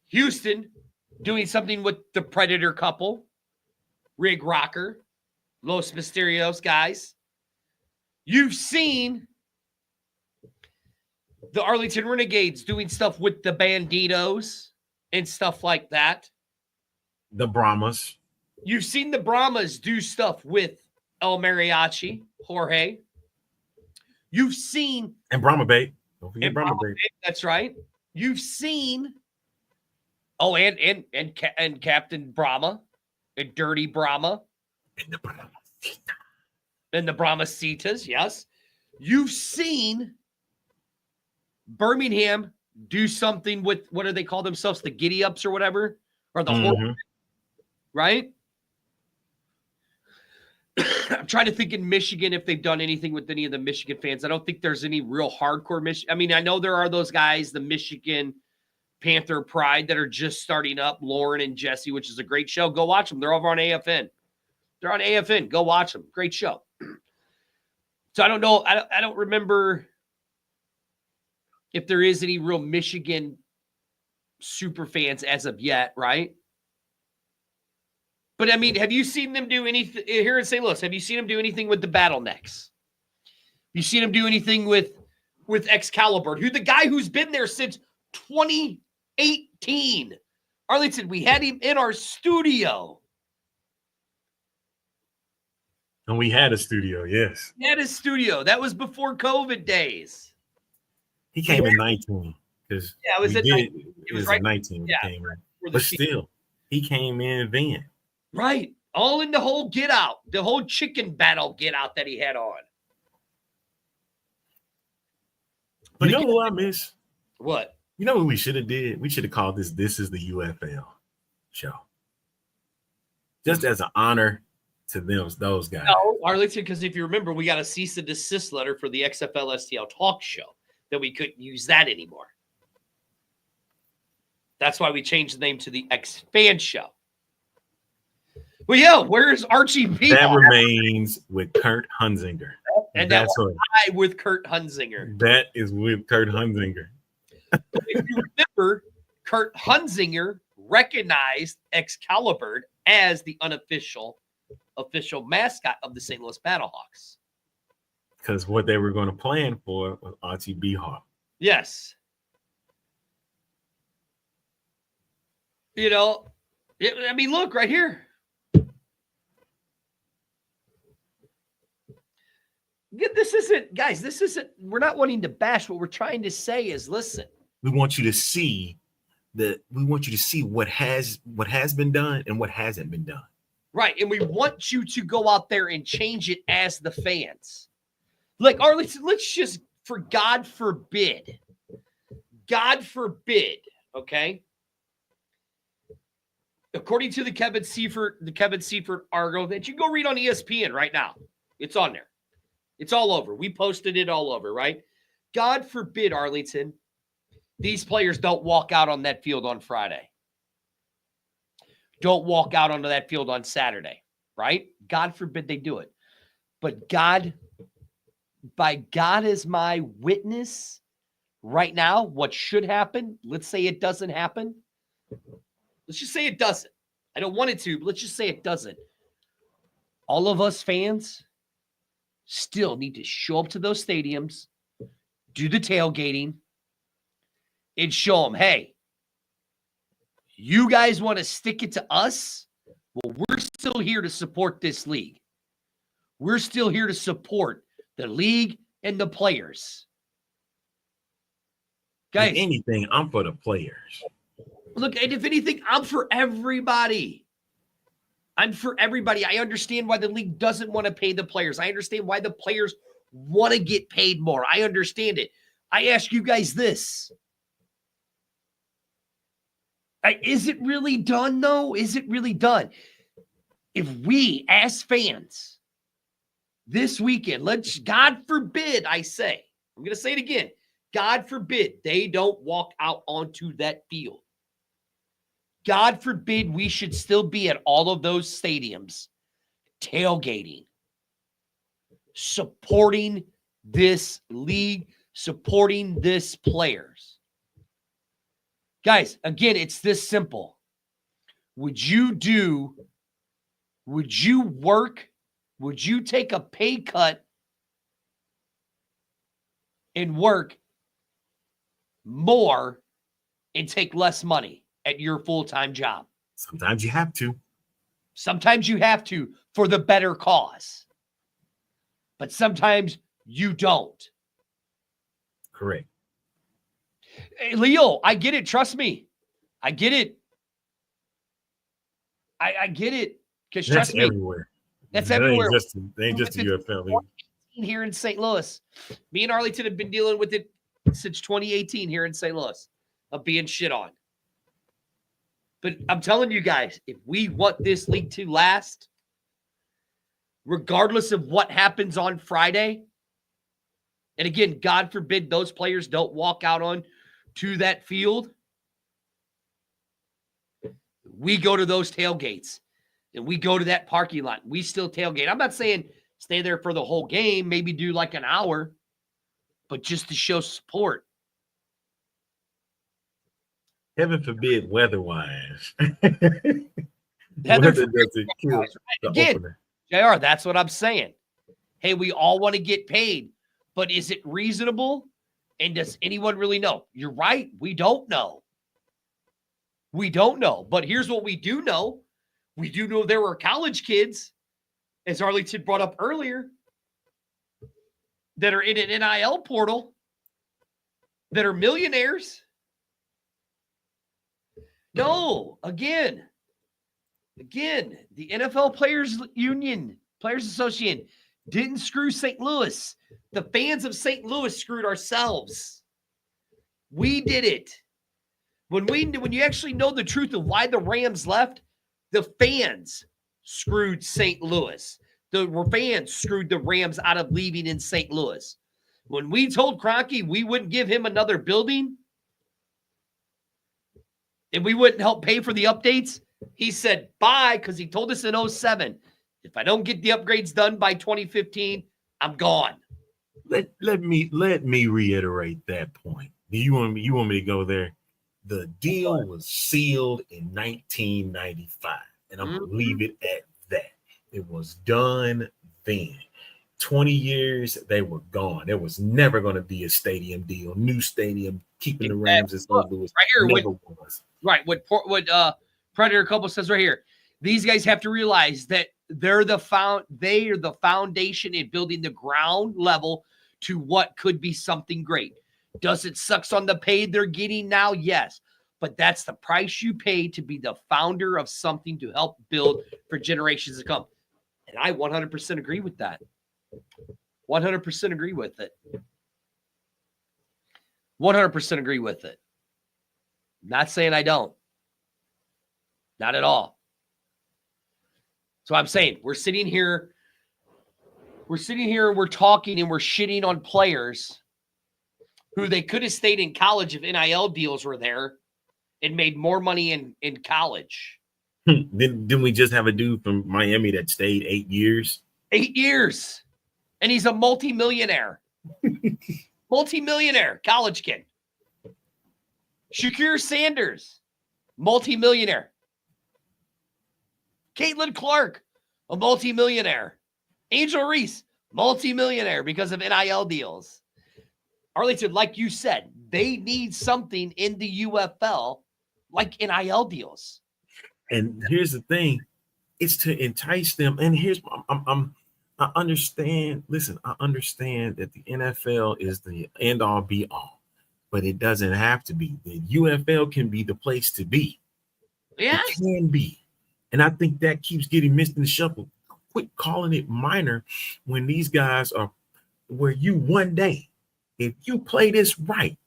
Houston doing something with the Predator couple, Rig Rocker, Los Mysterios guys. You've seen the Arlington Renegades doing stuff with the Banditos and stuff like that. The Brahmas. You've seen the Brahmas do stuff with El Mariachi, Jorge. You've seen... And Brahma Bay. Don't forget Brahma Bay. That's right. You've seen... Oh, and Captain Brahma. And Dirty Brahma. And the Brahmacita. And the Brahmacitas, yes. You've seen Birmingham do something with, what do they call themselves? The Giddy Ups or whatever? Or the Hornet, right? I'm trying to think in Michigan if they've done anything with any of the Michigan fans. I don't think there's any real hardcore Michigan. I mean, I know there are those guys, the Michigan Panther Pride that are just starting up, Lauren and Jesse, which is a great show. Go watch them. They're over on AFN. They're on AFN. Go watch them. Great show. So I don't know. I don't remember if there is any real Michigan super fans as of yet, right? But I mean, have you seen them do anything here in St. Louis? Have you seen them do anything with the Bottlenecks? You seen them do anything with Excalibur, the guy who's been there since 2018? Arlington, we had him in our studio. And we had a studio, yes. We had a studio. That was before COVID days. He came in 19 because it was at 19. It was right, 19 yeah, came in. But still, he came in then. Right. All in the whole get out, the whole chicken battle get out that he had on. But you know what I miss? What? You know what we should have did? We should have called this is the UFL show. Just as an honor to those guys. No, Arlington, because if you remember, we got a cease and desist letter for the XFL STL talk show that we couldn't use that anymore. That's why we changed the name to the X-Fan Show. Well, yeah, where's Archie B? That remains with Kurt Hunzinger. And that's I with Kurt Hunzinger. That is with Kurt Hunzinger. If you remember, Kurt Hunzinger recognized Excalibur as the official mascot of the St. Louis Battlehawks. Because what they were going to plan for was Archie B. Hawk. Yes. You know, I mean, look right here. This isn't, we're not wanting to bash. What we're trying to say is, listen. We want you to see what has been done and what hasn't been done. Right. And we want you to go out there and change it as the fans. Like, let's just, for God forbid, okay? According to the Kevin Seifert article that you go read on ESPN right now. It's on there. It's all over. We posted it all over, right? God forbid, Arlington, these players don't walk out on that field on Friday. Don't walk out onto that field on Saturday, right? God forbid they do it. But by God as my witness right now, what should happen, let's say it doesn't happen. Let's just say it doesn't. I don't want it to, but let's just say it doesn't. All of us fans still need to show up to those stadiums, do the tailgating, and show them, hey, you guys want to stick it to us? Well, we're still here to support this league. We're still here to support the league and the players. Guys, if anything, I'm for the players. Look, and if anything, I'm for everybody. I'm for everybody. I understand why the league doesn't want to pay the players. I understand why the players want to get paid more. I understand it. I ask you guys this. Is it really done, though? Is it really done? If we, as fans, this weekend, God forbid, I say, I'm going to say it again, God forbid they don't walk out onto that field. God forbid we should still be at all of those stadiums tailgating, supporting this league, supporting this players. Guys, again, it's this simple. Would you work? Would you take a pay cut and work more and take less money at your full-time job? Sometimes you have to. Sometimes you have to for the better cause. But sometimes you don't. Correct. Hey, Leo, I get it. Trust me. I get it. I get it. Because trust me. Everywhere. That's everywhere. They ain't just the UFL league. Here in St. Louis. Me and Arlington have been dealing with it since 2018 here in St. Louis of being shit on. But I'm telling you guys, if we want this league to last, regardless of what happens on Friday, and again, God forbid those players don't walk out on to that field, We go to those tailgates and we go to that parking lot. We still tailgate. I'm not saying stay there for the whole game, maybe do like an hour, but just to show support. Heaven forbid, weather-wise. Heather, Weather doesn't kill right? the Again, opener. JR, that's what I'm saying. Hey, we all want to get paid, but is it reasonable? And does anyone really know? You're right. We don't know. We don't know. But here's what we do know. We do know there were college kids, as Arlington brought up earlier, that are in an NIL portal that are millionaires. No, again, the NFL Players Union, Players Association didn't screw St. Louis. The fans of St. Louis screwed ourselves. We did it. When you actually know the truth of why the Rams left, the fans screwed St. Louis. The fans screwed the Rams out of leaving in St. Louis. When we told Kroenke we wouldn't give him another building and we wouldn't help pay for the updates, he said bye because he told us in 2007, if I don't get the upgrades done by 2015, I'm gone. Let me reiterate that point. You want me to go there? The deal was sealed in 1995, and I'm gonna leave it at that. It was done then. 20 years, they were gone. There was never going to be a stadium deal, new stadium, keeping the Rams in St. Louis. Right here, never was. Right, what Predator Couple says right here. These guys have to realize that they are the foundation in building the ground level to what could be something great. Does it sucks on the pay they're getting now? Yes. But that's the price you pay to be the founder of something to help build for generations to come. And I 100% agree with that. 100% agree with it. 100% agree with it. Not saying I don't. Not at all. So I'm saying we're sitting here and we're talking and we're shitting on players who they could have stayed in college if NIL deals were there and made more money in college. Didn't we just have a dude from Miami that stayed 8 years? 8 years. And he's a multimillionaire. Multimillionaire college kid. Shakir Sanders, multimillionaire. Caitlin Clark, a multimillionaire. Angel Reese, multimillionaire because of NIL deals. Arlington, like you said, they need something in the UFL like NIL deals. And here's the thing, it's to entice them. And here's I understand. Listen, I understand that the NFL is the end all be all, but it doesn't have to be. The UFL can be the place to be. Yes. It can be. And I think that keeps getting missed in the shuffle. Quit calling it minor when these guys are where you one day, if you play this right,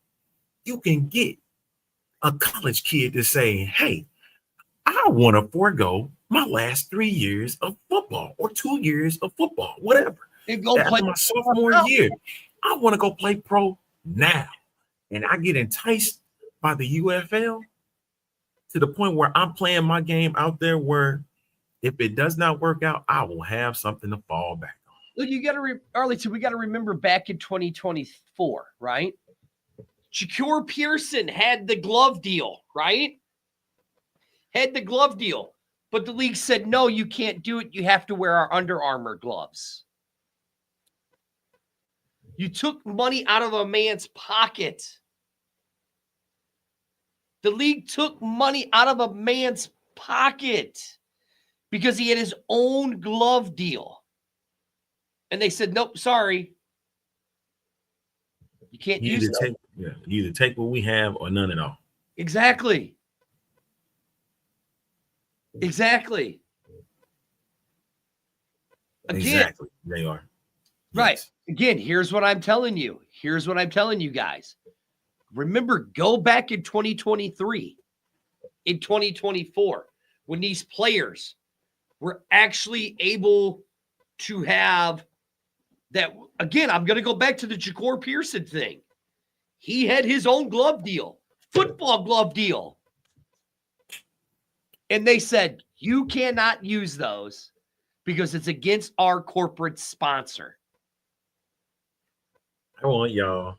you can get a college kid to say, hey, I want to forego my last 3 years of football or 2 years of football, whatever. After my sophomore year, I want to go play pro now. And I get enticed by the UFL to the point where I'm playing my game out there where if it does not work out, I will have something to fall back on. Look, you got to, Arlington, we got to remember back in 2024, right? Shakur Pearson had the glove deal, right? Had the glove deal. But the league said, no, you can't do it. You have to wear our Under Armour gloves. You took money out of a man's pocket. The league took money out of a man's pocket because he had his own glove deal. And they said, nope, sorry. You can't use it. You either take what we have or none at all. Exactly. Exactly. Again, exactly. They are. Right. Yes. Again, here's what I'm telling you. Here's what I'm telling you guys. Remember, go back in 2023, in 2024, when these players were actually able to have that. Again, I'm going to go back to the Shakur Pearson thing. He had his own glove deal, football glove deal. And they said, you cannot use those because it's against our corporate sponsor. I want y'all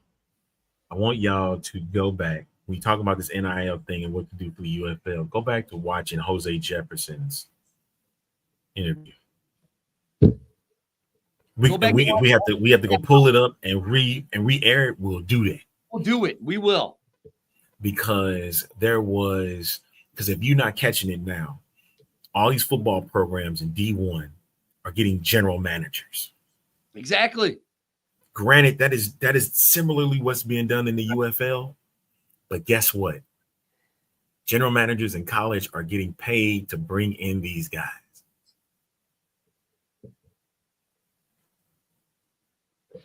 to go back. We talk about this NIL thing and what to do for the UFL. Go back to watching Jose Jefferson's interview. We have to go pull it up and re-air it. We'll do that. We'll do it. We will. Because if you're not catching it now, all these football programs in D1 are getting general managers. Exactly. Granted, that is similarly what's being done in the UFL, but guess what? General managers in college are getting paid to bring in these guys.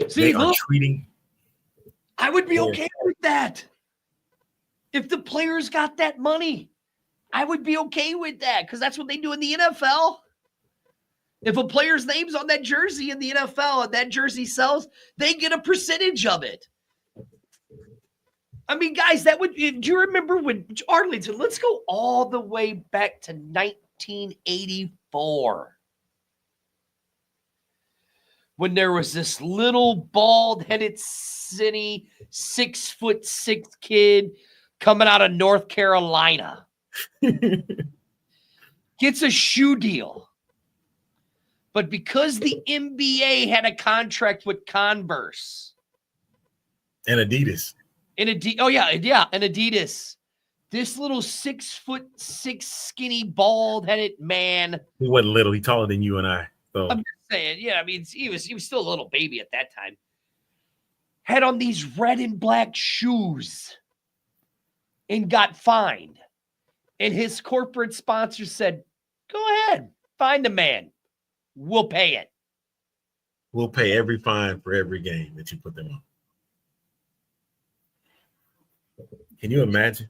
See, look, treating. I would be okay with that. If the players got that money, I would be okay with that because that's what they do in the NFL. If a player's name's on that jersey in the NFL and that jersey sells, they get a percentage of it. I mean, guys, do you remember when Arlington, let's go all the way back to 1984. When there was this little bald-headed, skinny, 6'6" kid coming out of North Carolina. Gets a shoe deal. But because the NBA had a contract with Converse. And Adidas. And Adidas. This little 6'6" skinny, bald-headed man. He wasn't little. He taller than you and I. So. I'm just saying, yeah, I mean, he was still a little baby at that time. Had on these red and black shoes and got fined. And his corporate sponsor said, go ahead, find the man. We'll pay it. We'll pay every fine for every game that you put them on. Can you imagine?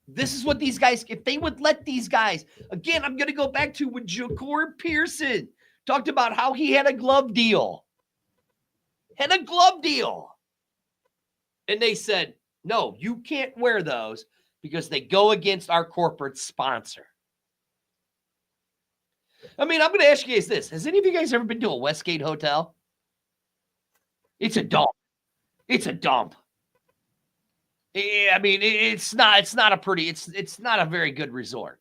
This is what these guys, if they would let these guys, again, I'm going to go back to when Jacour Pearson talked about how he had a glove deal. And they said, no, you can't wear those because they go against our corporate sponsor. I mean, I'm going to ask you guys this. Has any of you guys ever been to a Westgate hotel? It's a dump. I mean, it's not a very good resort.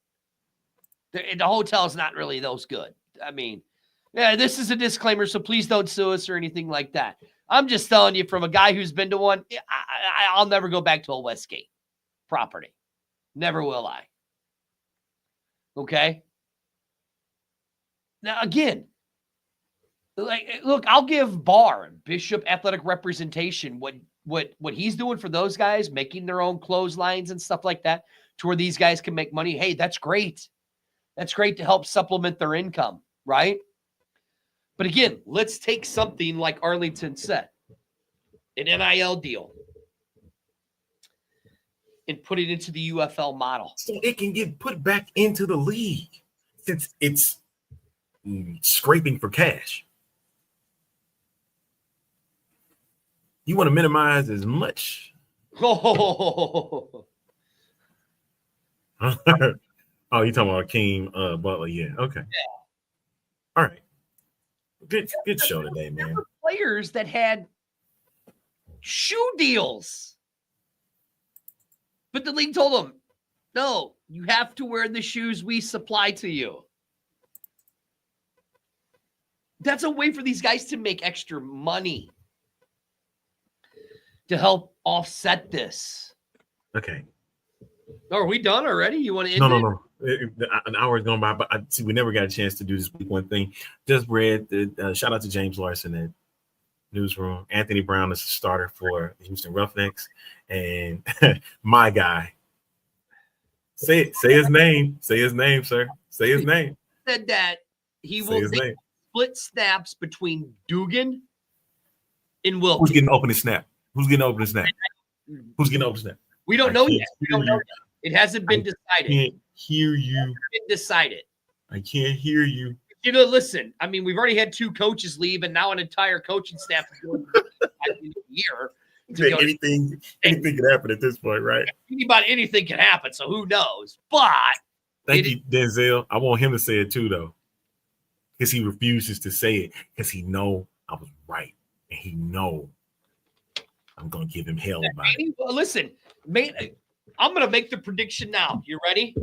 The hotel is not really those good. I mean, yeah, this is a disclaimer, so please don't sue us or anything like that. I'm just telling you from a guy who's been to one, I'll never go back to a Westgate property. Never will I. Okay? Now, again, look, I'll give Barr, Bishop Athletic Representation, what he's doing for those guys, making their own clotheslines and stuff like that, to where these guys can make money. Hey, that's great. That's great to help supplement their income, right? But again, let's take something like Arlington said, an NIL deal, and put it into the UFL model. So it can get put back into the league since it's scraping for cash. You want to minimize as much. Oh, Oh, you talking about Akeem Butler? Yeah. Okay. Yeah. All right. Good show today, man. There were players that had shoe deals, but the league told them, no, you have to wear the shoes we supply to you. That's a way for these guys to make extra money to help offset this. Okay. Oh, are we done already? You want to end No. An hour is going by, but we never got a chance to do this week one thing. Just read the shout out to James Larson at Newsroom. Anthony Brown is a starter for the Houston Roughnecks, and my guy. Say his name. Say his name, sir. Say his name. Said that he will take split snaps between Dugan and Wilkie. Who's getting open the snap? We don't know yet. It hasn't been decided. I can't hear you. It hasn't been decided. I can't hear you. You know, listen, I mean, we've already had 2 coaches leave, and now an entire coaching staff is going to a year. Anything can happen at this point, right? Anything can happen, so who knows? But Thank you, Denzel. I want him to say it too, though, because he refuses to say it because he know I was right, and he know I'm gonna give him hell about it. Well, listen, I'm gonna make the prediction now. You ready?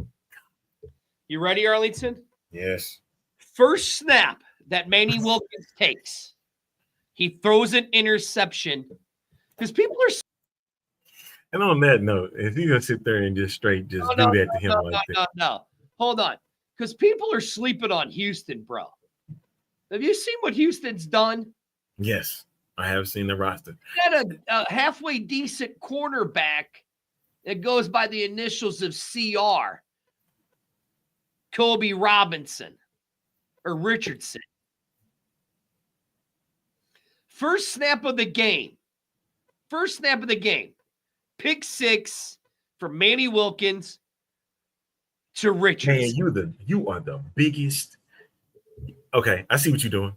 You ready, Arlington? Yes. First snap that Manny Wilkins takes, he throws an interception because people are. And on that note, if you're gonna sit there and just do that to him like that, no, hold on, because people are sleeping on Houston, bro. Have you seen what Houston's done? yes, I have seen the roster. They had a halfway decent cornerback that goes by the initials of CR, Kobe Robinson or Richardson. First snap of the game. Pick 6 from Manny Wilkins to Richardson. Man, you are the biggest. Okay, I see what you're doing.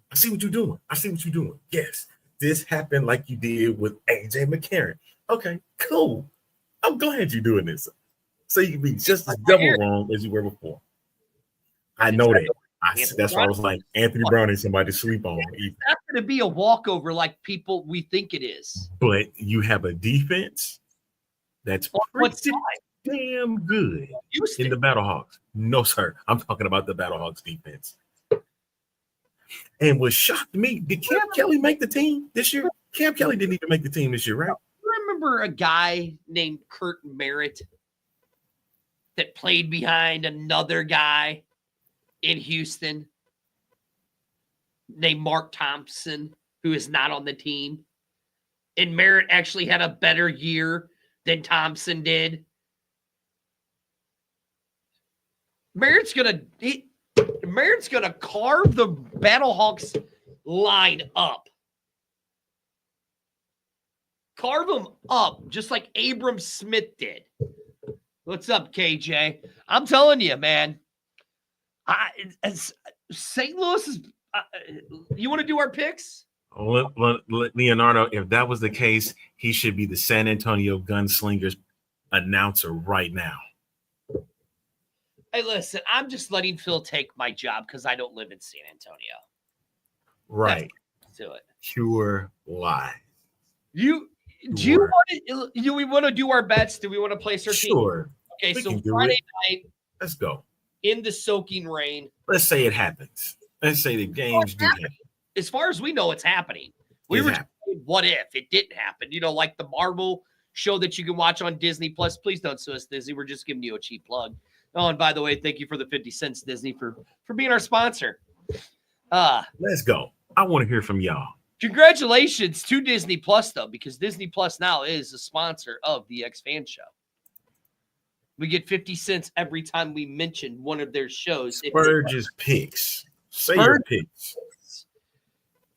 Yes, this happened like you did with AJ McCarron. Okay, cool. I'm glad you're doing this. So you can be just as double wrong as you were before. I know that. That's why I was like, Anthony Brown ain't somebody to sleep on. It's not going to be a walkover like we think it is. But you have a defense that's pretty damn good in the Battlehawks. No, sir. I'm talking about the Battlehawks defense. And what shocked me, did Cam Kelly make the team this year? Cam Kelly didn't even make the team this year, right? You remember a guy named Kurt Merritt that played behind another guy in Houston named Mark Thompson, who is not on the team? And Merritt actually had a better year than Thompson did. Merritt's gonna carve the Battlehawks line up. Carve them up, just like Abram Smith did. What's up, KJ? I'm telling you, man. St. Louis is. You want to do our picks? Leonardo, if that was the case, he should be the San Antonio Gunslingers announcer right now. Hey, listen, I'm just letting Phil take my job because I don't live in San Antonio. Right. Let's do it. Pure lie. Do we want to do our bets? Do we want to place our team? Sure. Okay, so Friday night. Let's go. In the soaking rain. Let's say it happens. Let's say the games do happen. As far as we know, it's happening. We were saying, what if it didn't happen? You know, like the Marvel show that you can watch on Disney Plus. Please don't sue us, Disney. We're just giving you a cheap plug. Oh, and by the way, thank you for the 50 cents, Disney, for being our sponsor. Let's go. I want to hear from y'all. Congratulations to Disney Plus, though, because Disney Plus now is a sponsor of the X-Fan Show. We get 50 cents every time we mention one of their shows. Spurge's picks. Say your picks.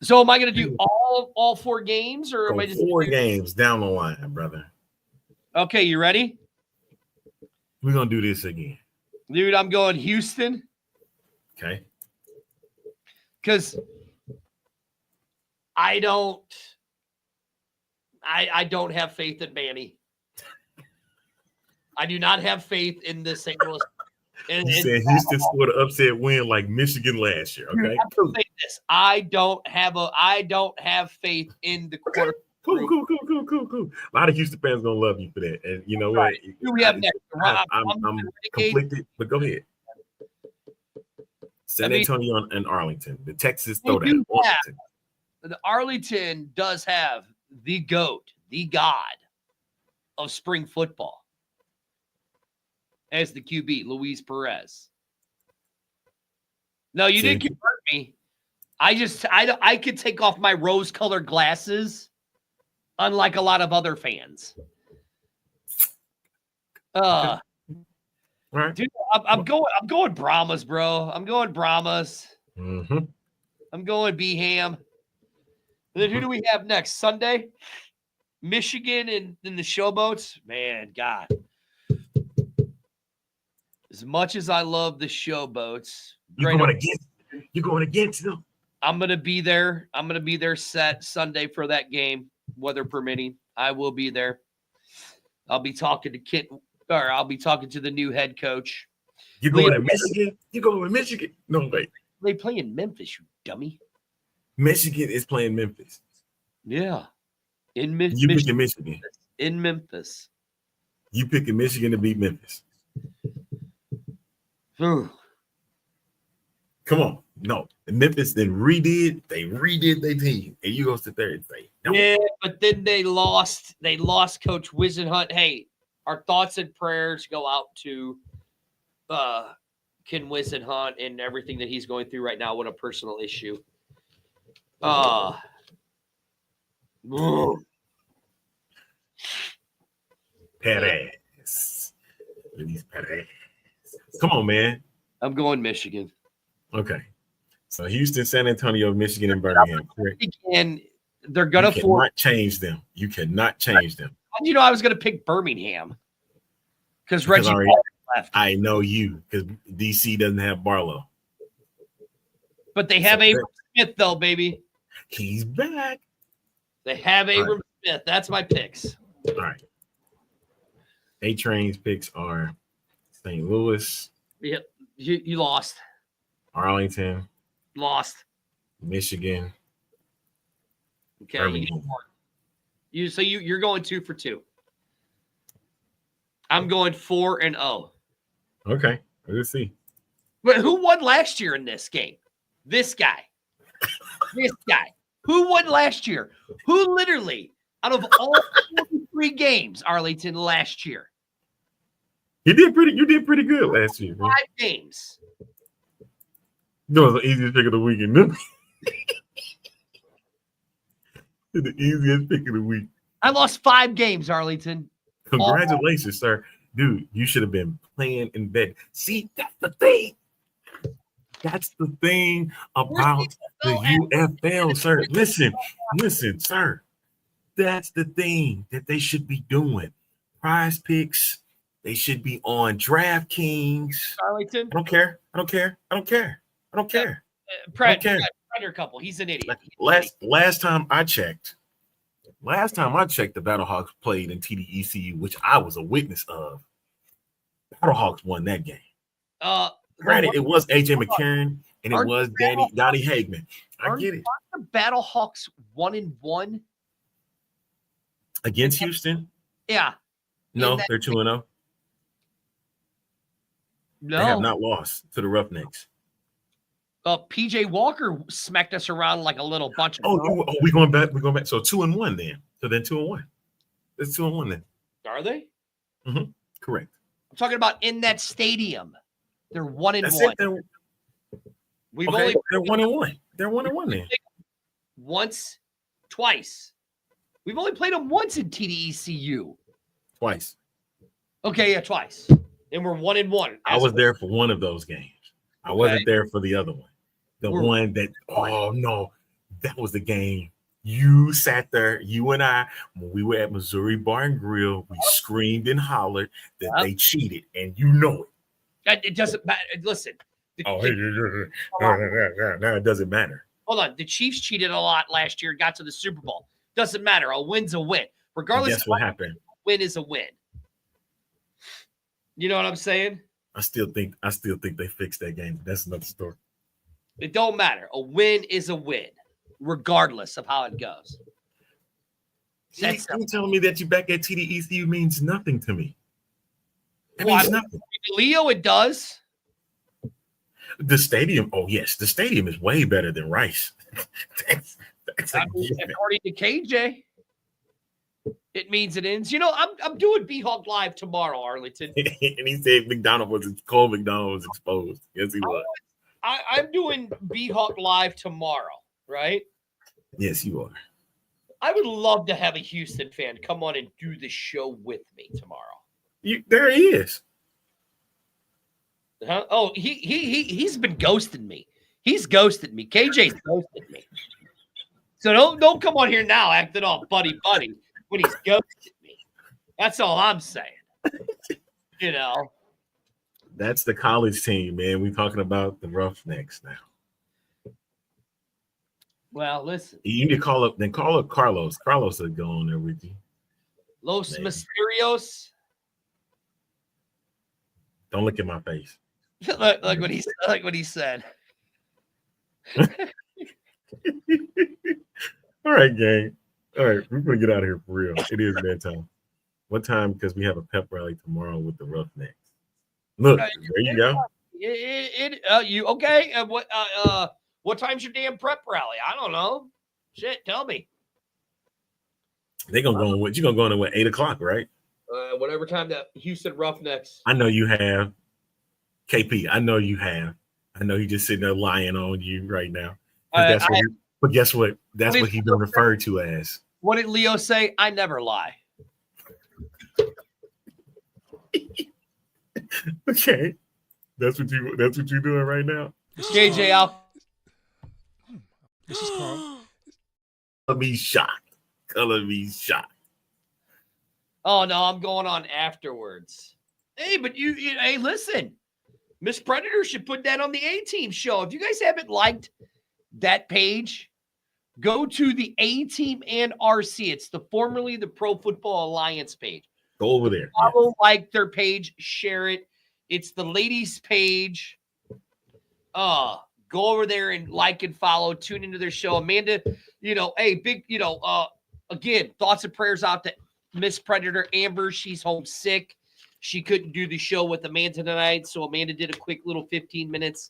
So am I going to do all 4 games, or am I just 4 games down the line, brother? Okay, you ready? We're going to do this again. Dude, I'm going Houston. Okay. Because I don't have faith in Manny. I do not have faith in the St. Louis. You said Houston scored an upset win like Michigan last year. Okay. Cool. Say this. I don't have faith in the quarter. Cool. A lot of Houston fans gonna love you for that. And you know what? Who we have next? I'm conflicted, but go ahead. San Antonio and Arlington. The Texas Throwdown. The Arlington does have the GOAT, the god of spring football, as the QB, Luis Perez. No, you didn't convert me. I could take off my rose-colored glasses, unlike a lot of other fans. Right. Dude, I'm going Brahmas, bro. I'm going Brahmas. Mm-hmm. I'm going Beham. And then who do we have next? Sunday? Michigan and the Showboats? Man, God. As much as I love the Showboats. You're going against them. I'm going to be there. I'm going to be there set Sunday for that game, weather permitting. I will be there. I'll be talking to Kent, or I'll be talking to the new head coach. You going to Michigan? You going to Michigan? No, wait. They play in Memphis, you dummy. Michigan is playing Memphis. Yeah. In You picking Michigan. In Memphis. You picking Michigan to beat Memphis. Come on. No. Memphis then redid their team. And you go sit there and say, no. Yeah, but then they lost. They lost Coach Wisenhunt. Hey, our thoughts and prayers go out to Ken Wisenhunt and everything that he's going through right now. What a personal issue. Perez. Luis Perez. Come on, man. I'm going Michigan. Okay. So Houston, San Antonio, Michigan, and Birmingham. Correct. And they're gonna change them. You cannot change them. How do you know I was gonna pick Birmingham? Because Reggie left. I know you because DC doesn't have Barlow. But they have Abram Smith, though, baby. He's back. They have Abram Smith. That's my picks. All right. A-Train's picks are St. Louis. Yep. You lost. Arlington. Lost. Michigan. Okay. You're going 2 for 2. I'm going 4-0. Okay. Let's see. But who won last year in this game? This guy. This guy. Who won last year? Who literally, out of all 43 games, Arlington, last year? You did pretty good last year. 5 games. No, it's the easiest pick of the week. The easiest pick of the week. I lost 5 games, Arlington. Congratulations, sir. Dude, you should have been playing in bed. See, that's the thing. That's the thing about the UFL, sir. Listen, sir. That's the thing that they should be doing. Prize picks. They should be on DraftKings. Arlington. I don't care. Predator couple. He's an idiot. Last time I checked, the Battlehawks played in TDECU, which I was a witness of. Battlehawks won that game. Granted, it was AJ McCarron and it was Donnie Hagman. I get it. The Battlehawks 1-1 against Houston. Yeah. No, they're 2-0. No, they have not lost to the Roughnecks. PJ Walker smacked us around like a little bunch of. We're going back. So 2-1 then. So then 2-1. It's 2-1 then. Are they? Mm-hmm. Correct. I'm talking about in that stadium. They're 1-1. They're 1-1. They're 1-1 then. Once, twice. We've only played them once in TDECU. Twice. Okay, yeah, twice. And we're 1-1. I was there for one of those games. I wasn't there for the other one. One that, that was the game. You sat there, you and I, when we were at Missouri Bar and Grill, we screamed and hollered that they cheated, and you know it. It doesn't matter. Listen. No, it doesn't matter. Hold on. The Chiefs cheated a lot last year, got to the Super Bowl. Doesn't matter. A win's a win. Regardless guess what happened? A win is a win. You know what I'm saying? I still think they fixed that game. That's another story. It don't matter. A win is a win, regardless of how it goes. You telling me that you back at TDECU means nothing to me. It means nothing. Leo, it does. The stadium, the stadium is way better than Rice. That's according to KJ. It means it ends. You know, I'm doing B-Hawk Live tomorrow, Arlington. And he said Cole McDonald was exposed. Yes, he was. I'm doing B-Hawk Live tomorrow, right? Yes, you are. I would love to have a Houston fan come on and do the show with me tomorrow. There he is. Huh? Oh, he's been ghosting me. He's ghosted me. KJ's ghosted me. So don't come on here now acting all buddy when he's ghosted me. That's all I'm saying. You know. That's the college team, man. We're talking about the Roughnecks now. Well, listen. You need to call up Carlos. Carlos will go on there with you. Los Mysterios. Don't look at my face. Look what he said. All right, gang. All right, we're gonna get out of here for real. It is bedtime. What time? Because we have a pep rally tomorrow with the Roughnecks. Look, there you go. You okay? What time's your damn prep rally? I don't know. Shit, tell me. They gonna go on what? You gonna go on at what, 8 o'clock, right? Whatever time that Houston Roughnecks. I know you have. KP, I know you have. I know he just sitting there lying on you right now. But guess what? That's what he's been referred to as. What did Leo say? I never lie. Okay. That's what you're doing right now. JJ out. This is Carl. Color me shocked. Oh no, I'm going on afterwards. Hey, but hey, listen. Miss Predator should put that on the A-Team show. If you guys haven't liked that page, go to the A-Team and RC. It's formerly the Pro Football Alliance page. Go over there. Follow, like their page, share it. It's the ladies' page. Go over there and like and follow. Tune into their show. Amanda, again, thoughts and prayers out to Miss Predator Amber. She's home sick. She couldn't do the show with Amanda tonight, so Amanda did a quick little 15 minutes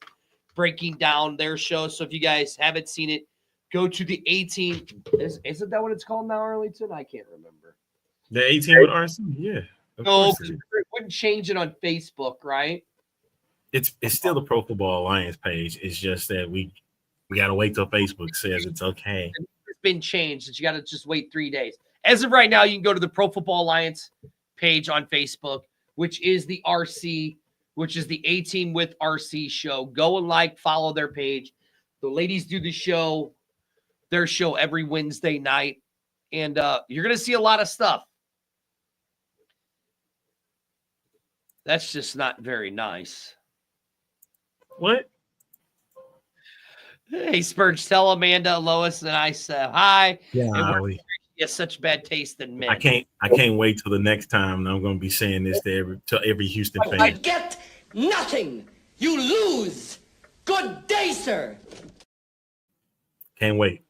breaking down their show. So if you guys haven't seen it, go to the A-Team. Isn't that what it's called now, Arlington? I can't remember. The A-Team with RC? Yeah. No, it wouldn't change it on Facebook, right? It's still the Pro Football Alliance page. It's just that we got to wait till Facebook says it's okay. It's been changed. That you got to just wait 3 days. As of right now, you can go to the Pro Football Alliance page on Facebook, which is the RC, which is the A-Team with RC show. Go and follow their page. The ladies do their show every Wednesday night. And you're going to see a lot of stuff. That's just not very nice. What? Hey, Spurge, tell Amanda, Lois, and I said hi. Yeah, he has such bad taste in men. I can't wait till the next time. I'm going to be saying this to every Houston fan. I get nothing. You lose. Good day, sir. Can't wait.